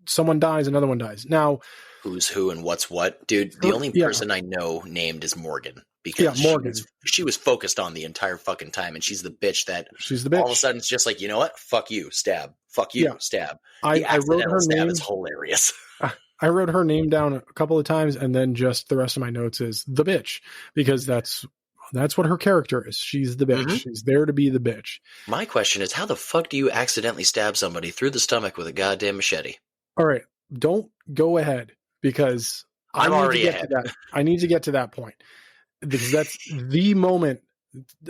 someone dies, another one dies. Now, Who's who and what's what. Dude, the only person I know named is Morgan. Because Morgan. She was focused on the entire fucking time, and she's the bitch that she's the bitch. all of a sudden it's just like, you know what? Fuck you, stab. Fuck you, stab. I wrote her stab name. is hilarious. I wrote her name down a couple of times, and then just the rest of my notes is the bitch, because that's what her character is. She's the bitch. Mhm. She's there to be the bitch. My question is, how the fuck do you accidentally stab somebody through the stomach with a goddamn machete? All right, don't go ahead, because I'm already ahead. I need to get to that point, because that's the moment.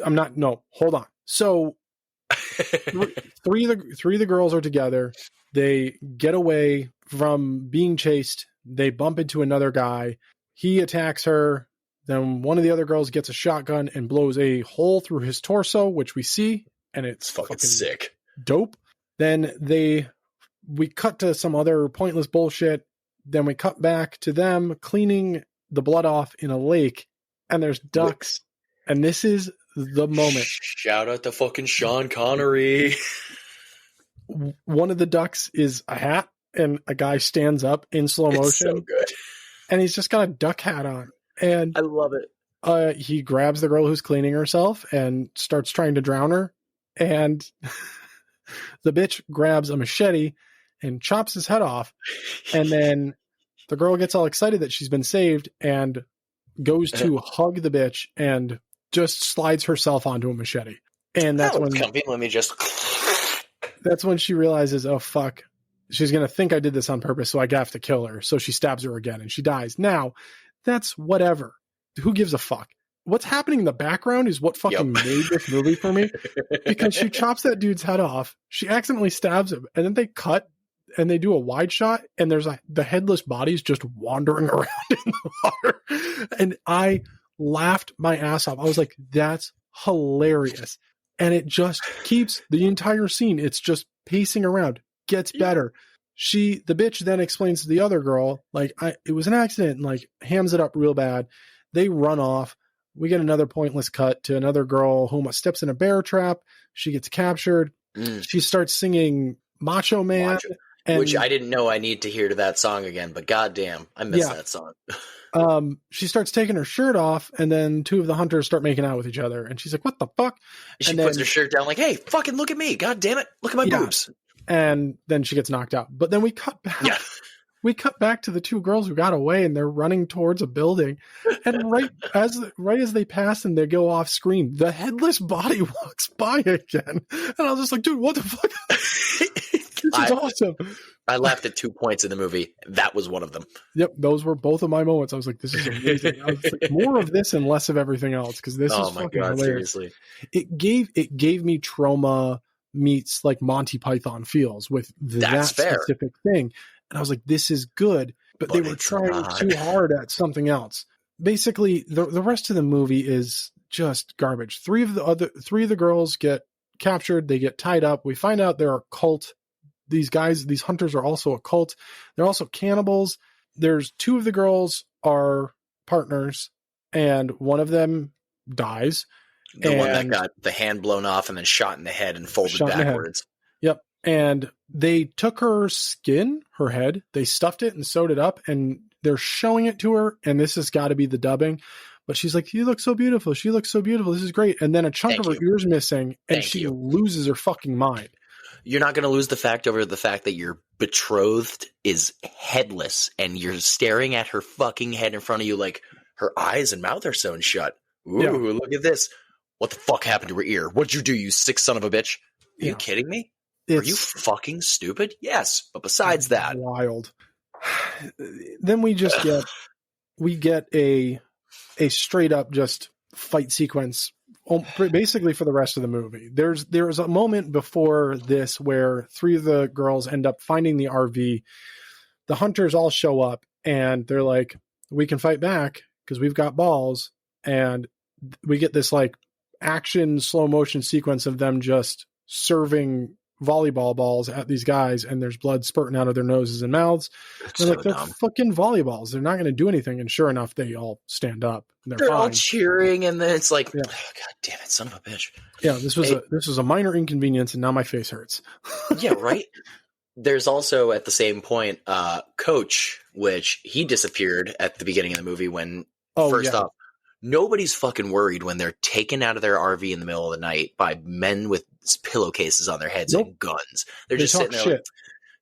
Hold on. So three of the girls are together. They get away from being chased. They bump into another guy. He attacks her. Then one of the other girls gets a shotgun and blows a hole through his torso, which we see, and it's fucking sick. Dope. Then we cut to some other pointless bullshit. Then we cut back to them cleaning the blood off in a lake, and there's ducks. And this is the moment. Shout out to fucking Sean Connery. One of the ducks is a hat, and a guy stands up in slow motion. It's so good. And he's just got a duck hat on. And I love it. He grabs the girl who's cleaning herself and starts trying to drown her. And the bitch grabs a machete and chops his head off. And then the girl gets all excited that she's been saved and goes to hug the bitch and just slides herself onto a machete. And that's when let me just. That's when she realizes, oh fuck, she's gonna think I did this on purpose, so I have to kill her. So she stabs her again, and she dies. Now, that's whatever. Who gives a fuck? What's happening in the background is what fucking made this movie for me. Because she chops that dude's head off, she accidentally stabs him, and then they cut and they do a wide shot, and there's the headless body's just wandering around in the water. And I laughed my ass off. I was like, that's hilarious. And it just keeps the entire scene. It's just pacing around, gets better. The bitch then explains to the other girl, like, it was an accident, and like hams it up real bad. They run off. We get another pointless cut to another girl who steps in a bear trap. She gets captured. She starts singing Macho Man. Which I didn't know I need to hear to that song again, but goddamn, I miss that song. She starts taking her shirt off, and then two of the hunters start making out with each other, and she's like, what the fuck? She puts her shirt down like, hey, fucking look at me. God damn it. Look at my boobs. And then she gets knocked out. But then we cut back. Yeah. We cut back to the two girls who got away, and they're running towards a building. And right as they pass and they go off screen, the headless body walks by again. And I was just like, dude, what the fuck? This is awesome. I laughed at 2 points in the movie. That was one of them. Yep, those were both of my moments. I was like, this is amazing. I was like, more of this and less of everything else, because this is fucking hilarious. Seriously. It gave me Trauma meets like Monty Python feels with that specific thing. And I was like, this is good, but they were trying too hard at something else. Basically, the rest of the movie is just garbage. Three of the girls get captured. They get tied up. We find out they're a cult. These hunters are also a cult. They're also cannibals. There's two of the girls are partners, and one of them dies. The one that got the hand blown off and then shot in the head and folded backwards. Yep. And they took her skin, her head, they stuffed it and sewed it up, and they're showing it to her, and this has got to be the dubbing. But she's like, you look so beautiful. She looks so beautiful. This is great. And then a chunk of her ear's missing, and she loses her fucking mind. You're not going to lose the fact over the fact that your betrothed is headless and you're staring at her fucking head in front of you like her eyes and mouth are sewn shut. Ooh, Yeah. look at this. What the fuck happened to her ear? What'd you do, you sick son of a bitch? Are you kidding me? Are you fucking stupid? Yes. But besides that. Wild. Then we just get a straight up just fight sequence basically for the rest of the movie. There's a moment before this where three of the girls end up finding the RV. The hunters all show up and they're like, we can fight back because we've got balls. And we get this like action slow motion sequence of them just serving volleyball balls at these guys, and there's blood spurting out of their noses and mouths. They're like, they're fucking volleyballs. They're not going to do anything. And sure enough, they all stand up. And they're fine. All cheering, and then it's like, oh, God damn it, son of a bitch. Yeah, this was a minor inconvenience, and now my face hurts. Yeah, right. There's also at the same point, Coach, which he disappeared at the beginning of the movie when first off, nobody's fucking worried when they're taken out of their RV in the middle of the night by men with pillowcases on their heads and guns. They're just sitting there like,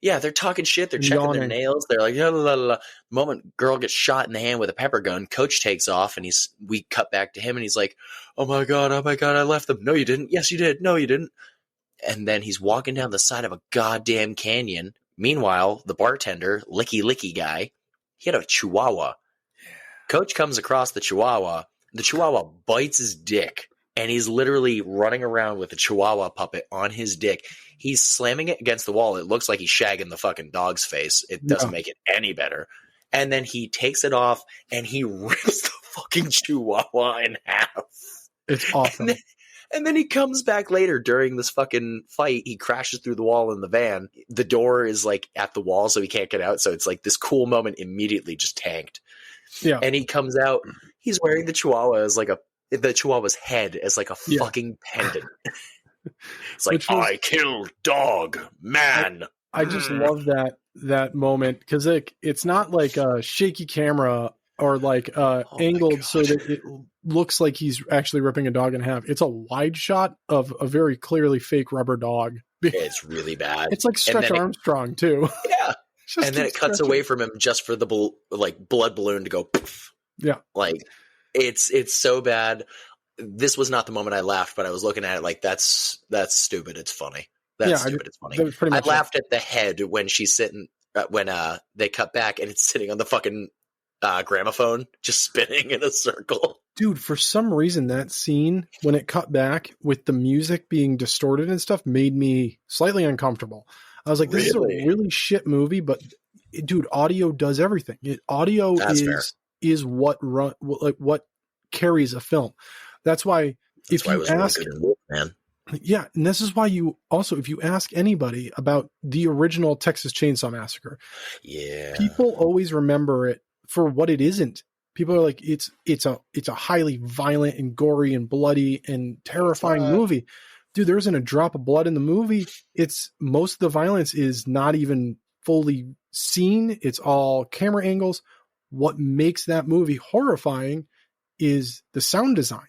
yeah, they're talking shit. They're checking their nails. They're like, la, la, la, la. The moment girl gets shot in the hand with a pepper gun, Coach takes off and we cut back to him and he's like, oh my God, I left them. No, you didn't. Yes, you did. No, you didn't. And then he's walking down the side of a goddamn canyon. Meanwhile, the bartender, Licky guy, he had a chihuahua. Coach comes across the chihuahua. The chihuahua bites his dick, and he's literally running around with the chihuahua puppet on his dick. He's slamming it against the wall. It looks like he's shagging the fucking dog's face. It doesn't make it any better. And then he takes it off, and he rips the fucking chihuahua in half. It's awesome. And then he comes back later during this fucking fight. He crashes through the wall in the van. The door is like at the wall, so he can't get out. So it's like this cool moment immediately just tanked. Yeah. And he comes out. He's wearing the chihuahua as like the chihuahua's head as like a fucking pendant. It's like, I killed dog, man. I just love that moment because it's not like a shaky camera or like angled so that it looks like he's actually ripping a dog in half. It's a wide shot of a very clearly fake rubber dog. It's really bad. It's like Stretch Armstrong too. Yeah. And then it cuts away from him just for the blood balloon to go poof. Yeah. Like it's so bad. This was not the moment I laughed, but I was looking at it like that's stupid. It's funny. That's stupid. It's funny. I laughed at the head when she's sitting when they cut back and it's sitting on the fucking gramophone just spinning in a circle. Dude, for some reason that scene when it cut back with the music being distorted and stuff made me slightly uncomfortable. I was like, this is a really shit movie, but dude, audio does everything. Audio is what carries a film. That's why if you ask, man. Yeah, and this is why you also, if you ask anybody about the original Texas Chainsaw Massacre, people always remember it for what it isn't. People are like, it's a highly violent and gory and bloody and terrifying movie. Dude, there isn't a drop of blood in the movie. It's most of the violence is not even fully seen. It's all camera angles. What makes that movie horrifying is the sound design.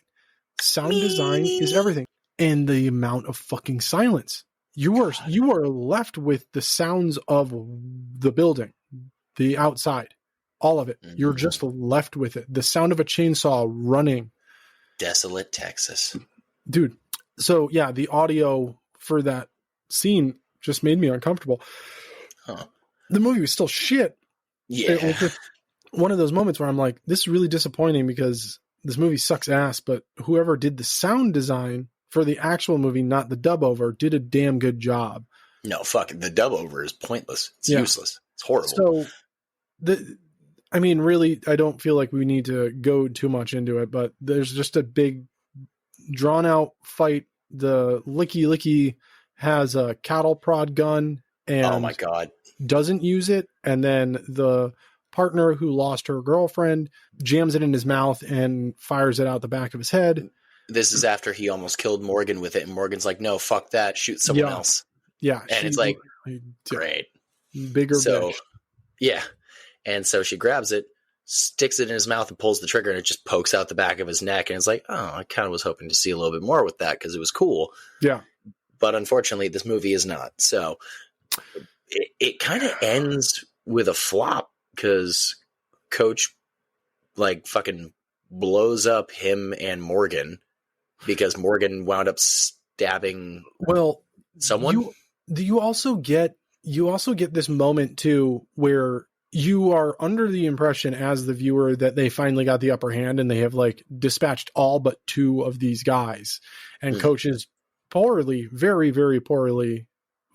Sound design is everything. And the amount of fucking silence. You are left with the sounds of the building, the outside, all of it. Mm-hmm. You're just left with it. The sound of a chainsaw running. Desolate Texas. Dude. So yeah, the audio for that scene just made me uncomfortable. Huh. The movie was still shit. Yeah. It was just one of those moments where I'm like, this is really disappointing because this movie sucks ass, but whoever did the sound design for the actual movie, not the dub over, did a damn good job. No, fuck it. The dub over is pointless. It's useless. It's horrible. So really, I don't feel like we need to go too much into it, but there's just a big drawn out fight. The Licky has a cattle prod gun and oh my God, doesn't use it. And then the partner who lost her girlfriend jams it in his mouth and fires it out the back of his head. This is after he almost killed Morgan with it. And Morgan's like, no, fuck that. Shoot someone else. Yeah. And it's like, great. Bigger bitch. Yeah. And so she grabs it, sticks it in his mouth and pulls the trigger and it just pokes out the back of his neck. And it's like, oh, I kind of was hoping to see a little bit more with that because it was cool. Yeah. but unfortunately, this movie is not. So it kind of ends with a flop because Coach like fucking blows up him and Morgan because Morgan wound up stabbing someone. You also get this moment too where you are under the impression as the viewer that they finally got the upper hand and they have like dispatched all but two of these guys, and Coach is very, very poorly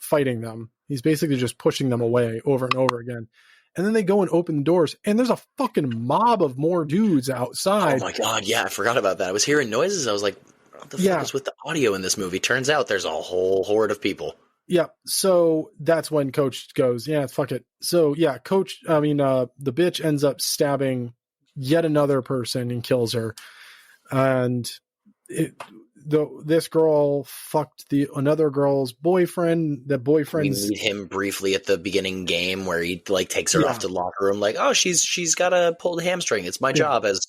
fighting them. He's basically just pushing them away over and over again. And then they go and open the doors, and there's a fucking mob of more dudes outside. Oh my God, yeah, I forgot about that. I was hearing noises. I was like, what the fuck is with the audio in this movie? Turns out there's a whole horde of people. Yeah, so that's when Coach goes, yeah, fuck it. So yeah, the bitch ends up stabbing yet another person and kills her. And this girl fucked another girl's boyfriend. The boyfriend's... We meet him briefly at the beginning game where he like takes her off to the locker room, like, oh, she's got a pulled hamstring. It's my job as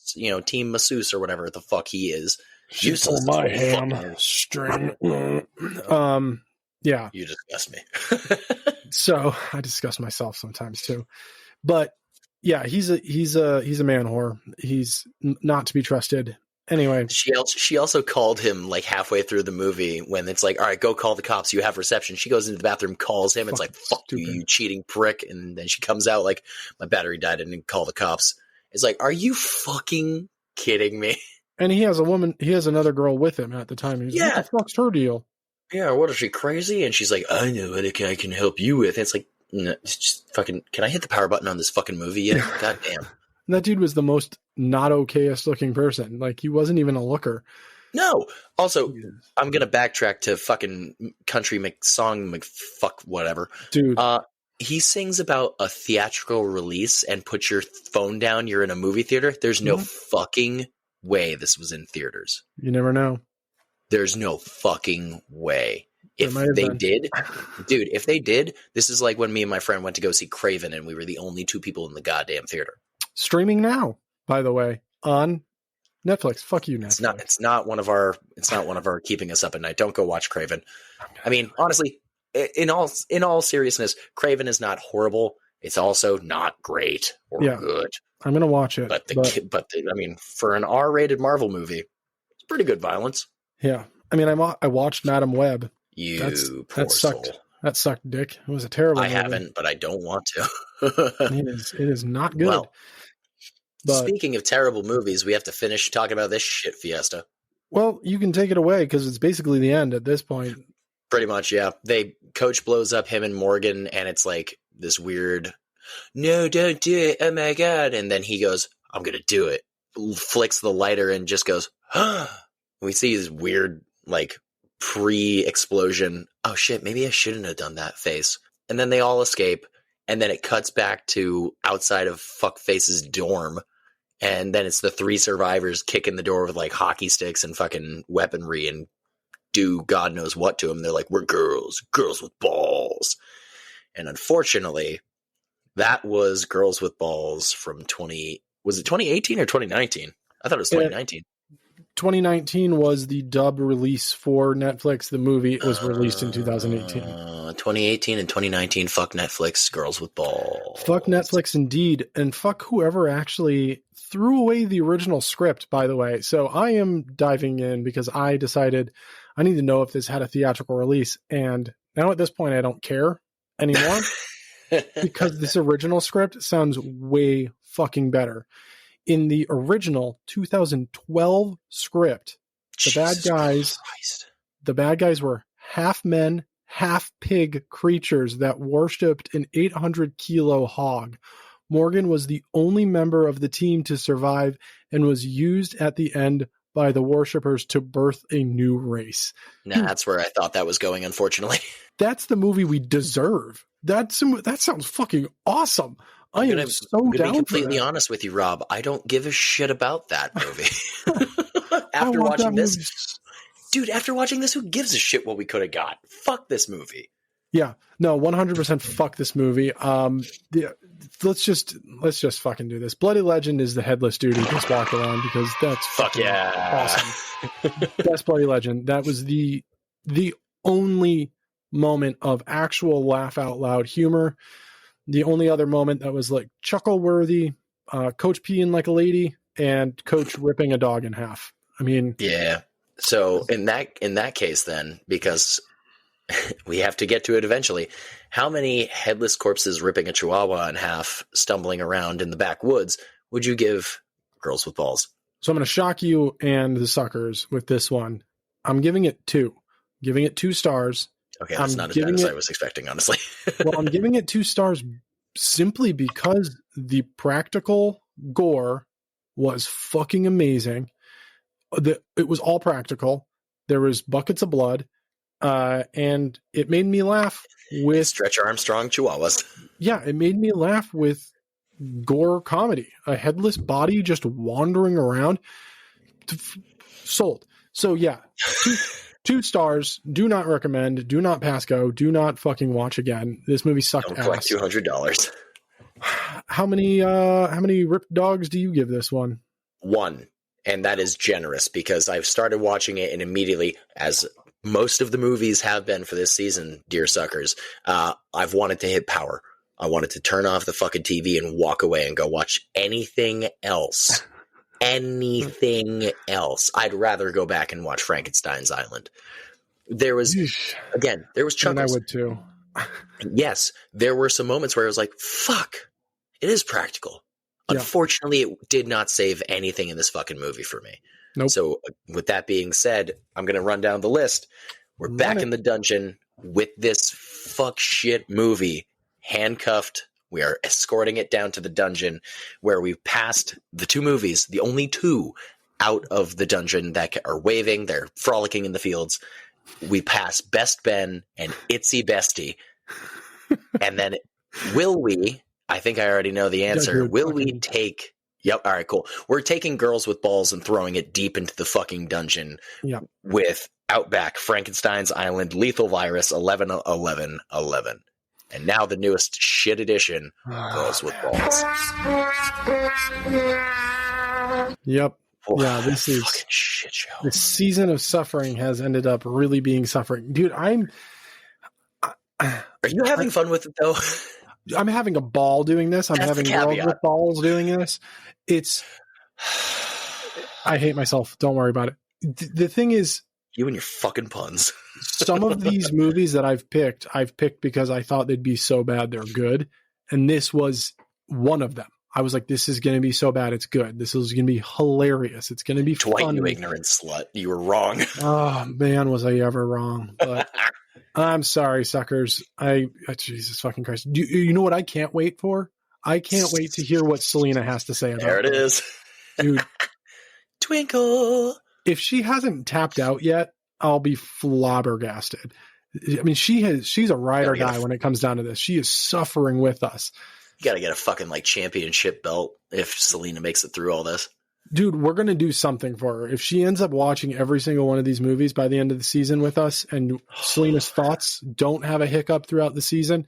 team masseuse or whatever the fuck he is. She pulled my hamstring. Yeah, you disgust me. So I disgust myself sometimes too, but yeah, he's a man whore. He's not to be trusted. Anyway, she also called him like halfway through the movie when it's like, all right, go call the cops. You have reception. She goes into the bathroom, calls him. It's like, fuck you cheating prick. And then she comes out like, my battery died. I didn't call the cops. It's like, are you fucking kidding me? And he has another girl with him at the time. He's like, what the fuck's her deal? Yeah, what is she, crazy? And she's like, I know what I can help you with. And it's like, no, it's just fucking, can I hit the power button on this fucking movie yet? God damn. That dude was the most not okayest looking person. Like, he wasn't even a looker. No. Also, I'm going to backtrack to fucking country fuck whatever. Dude. He sings about a theatrical release and put your phone down. You're in a movie theater. There's no fucking way this was in theaters. You never know. There's no fucking way. If they did, dude, if they did, this is like when me and my friend went to go see Craven and we were the only two people in the goddamn theater. Streaming now, by the way, on Netflix. Fuck you, Netflix. It's not one of our keeping us up at night. Don't go watch Craven. I mean, honestly, in all seriousness, Craven is not horrible. It's also not great or good. I'm gonna watch it. But I mean, for an R-rated Marvel movie, it's pretty good violence. Yeah, I mean, I watched Madam Web. That sucked. That sucked, Dick. It was a terrible movie. Haven't, but I don't want to. It is not good. Well, speaking of terrible movies, we have to finish talking about this shit fiesta. Well, you can take it away because it's basically the end at this point. Pretty much, yeah. Coach blows up him and Morgan, and it's like this weird, no, don't do it. Oh my God. And then he goes, I'm going to do it. Flicks the lighter and just goes, we see this weird, like, pre-explosion, oh shit, maybe I shouldn't have done that face. And then they all escape, and then it cuts back to outside of Fuckface's dorm, and then it's the three survivors kicking the door with like hockey sticks and fucking weaponry and do God knows what to him. They're like, we're girls with balls. And unfortunately, that was Girls with Balls from was it 2018 or 2019? I thought it was 2019. 2019 was the dub release for Netflix. The movie was released in 2018. 2018 and 2019, fuck Netflix, Girls with Balls. Fuck Netflix indeed, and fuck whoever actually threw away the original script, by the way. So I am diving in because I decided I need to know if this had a theatrical release, and now at this point I don't care anymore because this original script sounds way fucking better. In the original 2012 script, the bad guys were half men, half pig creatures that worshipped an 800-kilo hog. Morgan was the only member of the team to survive and was used at the end by the worshippers to birth a new race. That's where I thought that was going, unfortunately. That's the movie we deserve. That sounds fucking awesome. I'm going to be completely honest with you, Rob. I don't give a shit about that movie. After watching this, dude, who gives a shit what we could have got? Fuck this movie. Yeah, no, 100% fuck this movie. Let's just fucking do this. Bloody Legend is the headless dude who just walked around because that's fuck yeah, awesome. That's Bloody Legend. That was the only moment of actual laugh out loud humor. The only other moment that was like chuckle worthy, Coach peeing like a lady and Coach ripping a dog in half. I mean, yeah. So in that case, then, because we have to get to it eventually, how many headless corpses ripping a chihuahua in half, stumbling around in the backwoods, would you give Girls with Balls? So I'm going to shock you and the suckers with this one. I'm giving it 2. Giving it 2 stars. Okay, that's not as bad as I was expecting, honestly. Well, I'm giving it 2 stars simply because the practical gore was fucking amazing. It was all practical. There was buckets of blood, and it made me laugh with Stretch Armstrong chihuahuas. Yeah, it made me laugh with gore comedy. A headless body just wandering around. Sold. So yeah, 2 stars. Do not recommend. Do not pass go. Do not fucking watch again. This movie sucked Don't collect ass. $200. How many ripped dogs do you give this one? 1. And that is generous because I've started watching it and immediately, as most of the movies have been for this season, dear suckers, I've wanted to hit power. I wanted to turn off the fucking TV and walk away and go watch anything else. Anything else. I'd rather go back and watch Frankenstein's Island. There was chuckles. And I would too. Yes, there were some moments where I was like, fuck, it is practical. Yeah. Unfortunately, it did not save anything in this fucking movie for me. Nope. So with that being said, I'm going to run down the list. We're back in the dungeon with this fuck shit movie, handcuffed. We are escorting it down to the dungeon where we've passed the 2 movies, the only 2 out of the dungeon that are waving. They're frolicking in the fields. We pass Best Ben and Itsy Bestie. And then will we, I think I already know the answer. Will we take, yep. All right, cool. We're taking Girls with Balls and throwing it deep into the fucking dungeon with Outback, Frankenstein's Island, Lethal Virus, 11-11-11. And now the newest shit edition, Girls with Balls. Yep. Yeah, this is fucking shit show. The season of suffering has ended up really being suffering. Dude, Are you having fun with it though? I'm having a ball doing this. I'm having Girls with Balls doing this. I hate myself. Don't worry about it. The thing is, you and your fucking puns. Some of these movies that I've picked because I thought they'd be so bad they're good. And this was one of them. I was like, this is going to be so bad it's good. This is going to be hilarious. It's going to be Dwight, fun. you ignorant slut. You were wrong. Oh, man, was I ever wrong. But I'm sorry, suckers. Jesus fucking Christ. You know what I can't wait for? I can't wait to hear what Selena has to say about it. There it is. Dude. Twinkle. If she hasn't tapped out yet, I'll be flabbergasted. I mean, she's a ride or die when it comes down to this. She is suffering with us. You got to get a fucking championship belt if Selena makes it through all this. Dude, we're going to do something for her. If she ends up watching every single one of these movies by the end of the season with us and Selena's thoughts don't have a hiccup throughout the season,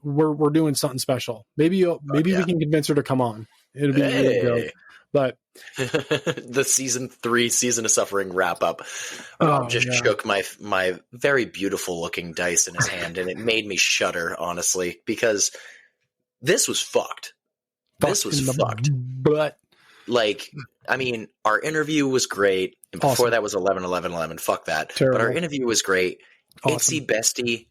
we're doing something special. Maybe we can convince her to come on. It'll be really good. But the season 3 Season of Suffering wrap up. Rob shook my very beautiful looking dice in his hand, and it made me shudder, honestly, because this was fucked. This was fucked. But I mean, our interview was great. And before that was 11-11-11. Fuck that. Terrible. But our interview was great. Awesome. Itsy Bestie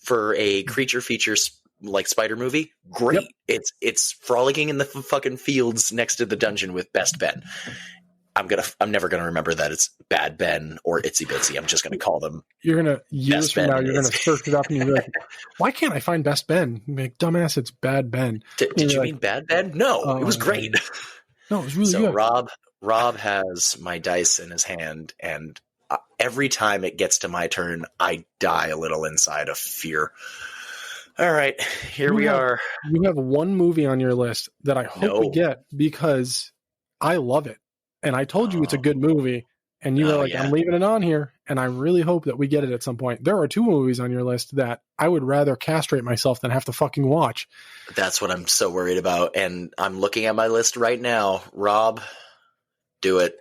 for a creature features like spider movie, great. Yep. It's frolicking in the fucking fields next to the dungeon with Best Ben. I'm never gonna remember that it's Bad Ben or Itsy Bitsy. I'm just gonna call them. You're gonna years from now. You're gonna search it up and you're like, why can't I find Best Ben? I'm like, dumbass, it's Bad Ben. Did you mean Bad Ben? No, it was great. No, it was really good. So Rob has my dice in his hand, and every time it gets to my turn, I die a little inside of fear. All right, here we are. You have one movie on your list that I hope we get because I love it. And I told you it's a good movie. And you were like, I'm leaving it on here. And I really hope that we get it at some point. There are 2 movies on your list that I would rather castrate myself than have to fucking watch. That's what I'm so worried about. And I'm looking at my list right now. Rob, do it.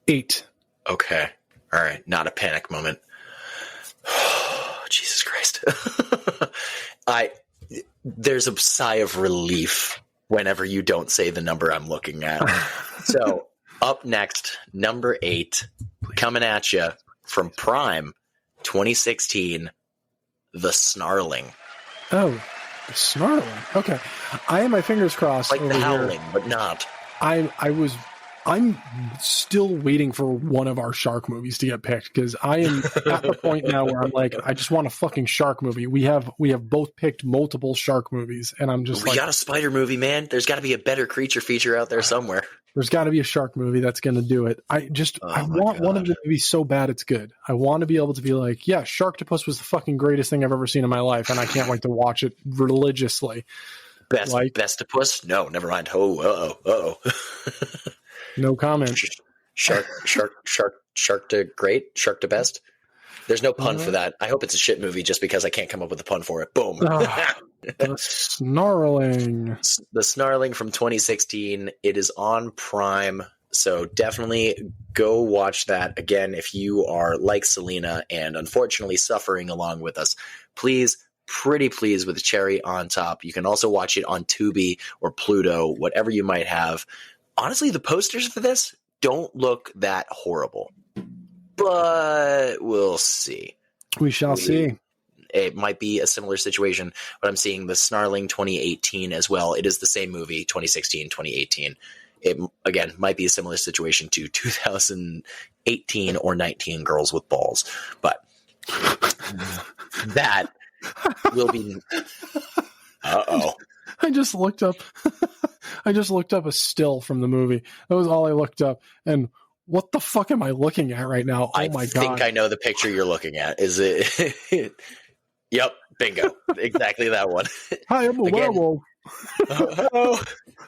8. Okay. All right. Not a panic moment. Jesus Christ. There's a sigh of relief whenever you don't say the number I'm looking at. So up next, number 8, coming at you from Prime 2016, The Snarling. Oh, the Snarling. Okay. I have my fingers crossed. Like over The Howling, here. but not. I'm still waiting for one of our shark movies to get picked because I am at the point now where I'm like, I just want a fucking shark movie. We have both picked multiple shark movies, and I'm just We got a spider movie, man. There's got to be a better creature feature out there somewhere. there's got to be a shark movie that's going to do it. I want one of them to be so bad it's good. I want to be able to be like, yeah, Sharktopus was the fucking greatest thing I've ever seen in my life, and I can't wait to watch it religiously. Bestopus? No, never mind. Oh. No comment. Shark to great, shark to best. There's no pun for that. I hope it's a shit movie just because I can't come up with a pun for it. Boom. The Snarling. The Snarling from 2016. It is on Prime, so definitely go watch that. Again, if you are like Selena and unfortunately suffering along with us, pretty please with a cherry on top. You can also watch it on Tubi or Pluto, whatever you might have. Honestly, the posters for this don't look that horrible, but we'll see. We shall see. It might be a similar situation, but I'm seeing The Snarling 2018 as well. It is the same movie, 2016, 2018. It, again, might be a similar situation to 2018 or 19 Girls with Balls, but that will be... Uh-oh. I just looked up a still from the movie. That was all I looked up. And what the fuck am I looking at right now? Oh my God. I think I know the picture you're looking at. Is it? Yep. Bingo. Exactly that one. Hi, I'm a werewolf.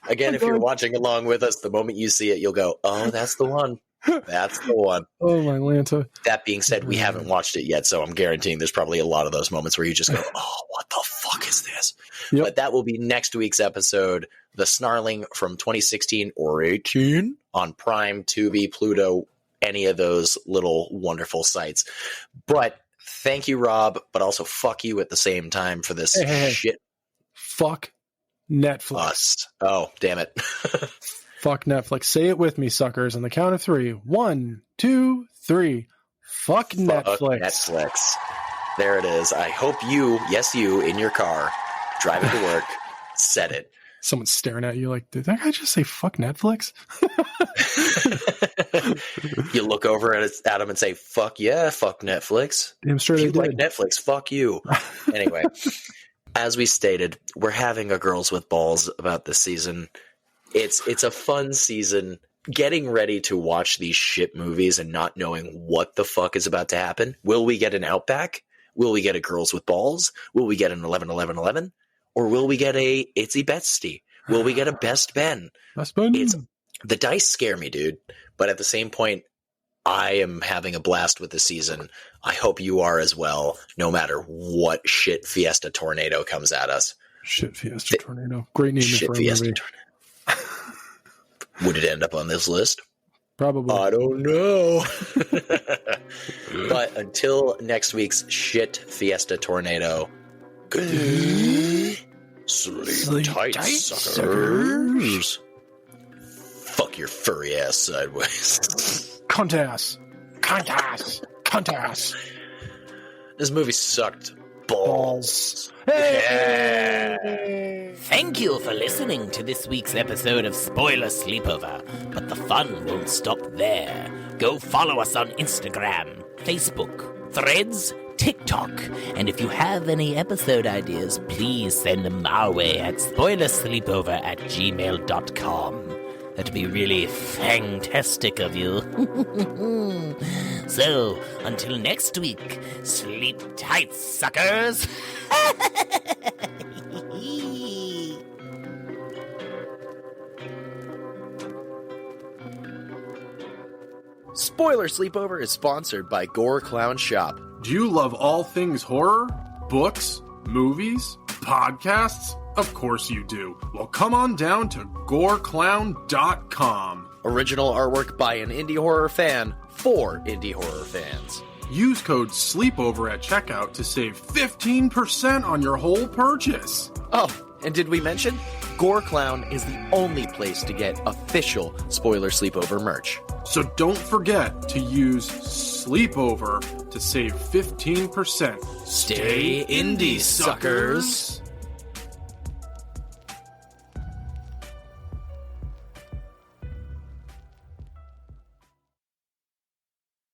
Again, if you're watching along with us, the moment you see it, you'll go, oh, that's the one. That's the one. Oh, my Lanta. That being said, we haven't watched it yet, so I'm guaranteeing there's probably a lot of those moments where you just go, oh, what the fuck is this? Yep. But that will be next week's episode, The Snarling from 2016 or 18 on Prime, Tubi, Pluto, any of those little wonderful sites. But thank you, Rob, but also fuck you at the same time for this shit. Fuck Netflix. Oh, damn it. Fuck Netflix. Say it with me, suckers. On the count of 3. 1, 2, 3. Fuck Netflix. Netflix. There it is. I hope you, in your car, driving to work, said it. Someone's staring at you like, did that guy just say fuck Netflix? You look over at him and say, fuck yeah, fuck Netflix. Damn straight. If you like Netflix, fuck you. Anyway, as we stated, we're having a Girls with Balls about this season. It's a fun season. Getting ready to watch these shit movies and not knowing what the fuck is about to happen. Will we get an Outback? Will we get a Girls with Balls? Will we get an 11-11-11? Or will we get a Itsy Betsy? Will we get a Best Ben? Best Ben. The dice scare me, dude. But at the same point, I am having a blast with the season. I hope you are as well, no matter what shit Fiesta Tornado comes at us. Shit Fiesta Tornado. Great name shit for a Fiesta movie. Tornado. Would it end up on this list? Probably. I don't know. But until next week's shit Fiesta Tornado, sleep tight, suckers. Fuck your furry ass sideways. Cunt ass. This movie sucked balls. Hey! Thank you for listening to this week's episode of Spoiler Sleepover, but the fun won't stop there. Go follow us on Instagram, Facebook, Threads, TikTok, and if you have any episode ideas, please send them our way at spoilersleepover@gmail.com. That'd be really fantastic of you. So, until next week, sleep tight, suckers! Spoiler Sleepover is sponsored by Gore Clown Shop. Do you love all things horror? Books? Movies? Podcasts? Of course you do. Well, come on down to goreclown.com. Original artwork by an indie horror fan for indie horror fans. Use code SLEEPOVER at checkout to save 15% on your whole purchase. Oh, and did we mention? Gore Clown is the only place to get official Spoiler Sleepover merch. So don't forget to use Sleepover to save 15%. Stay indie, suckers!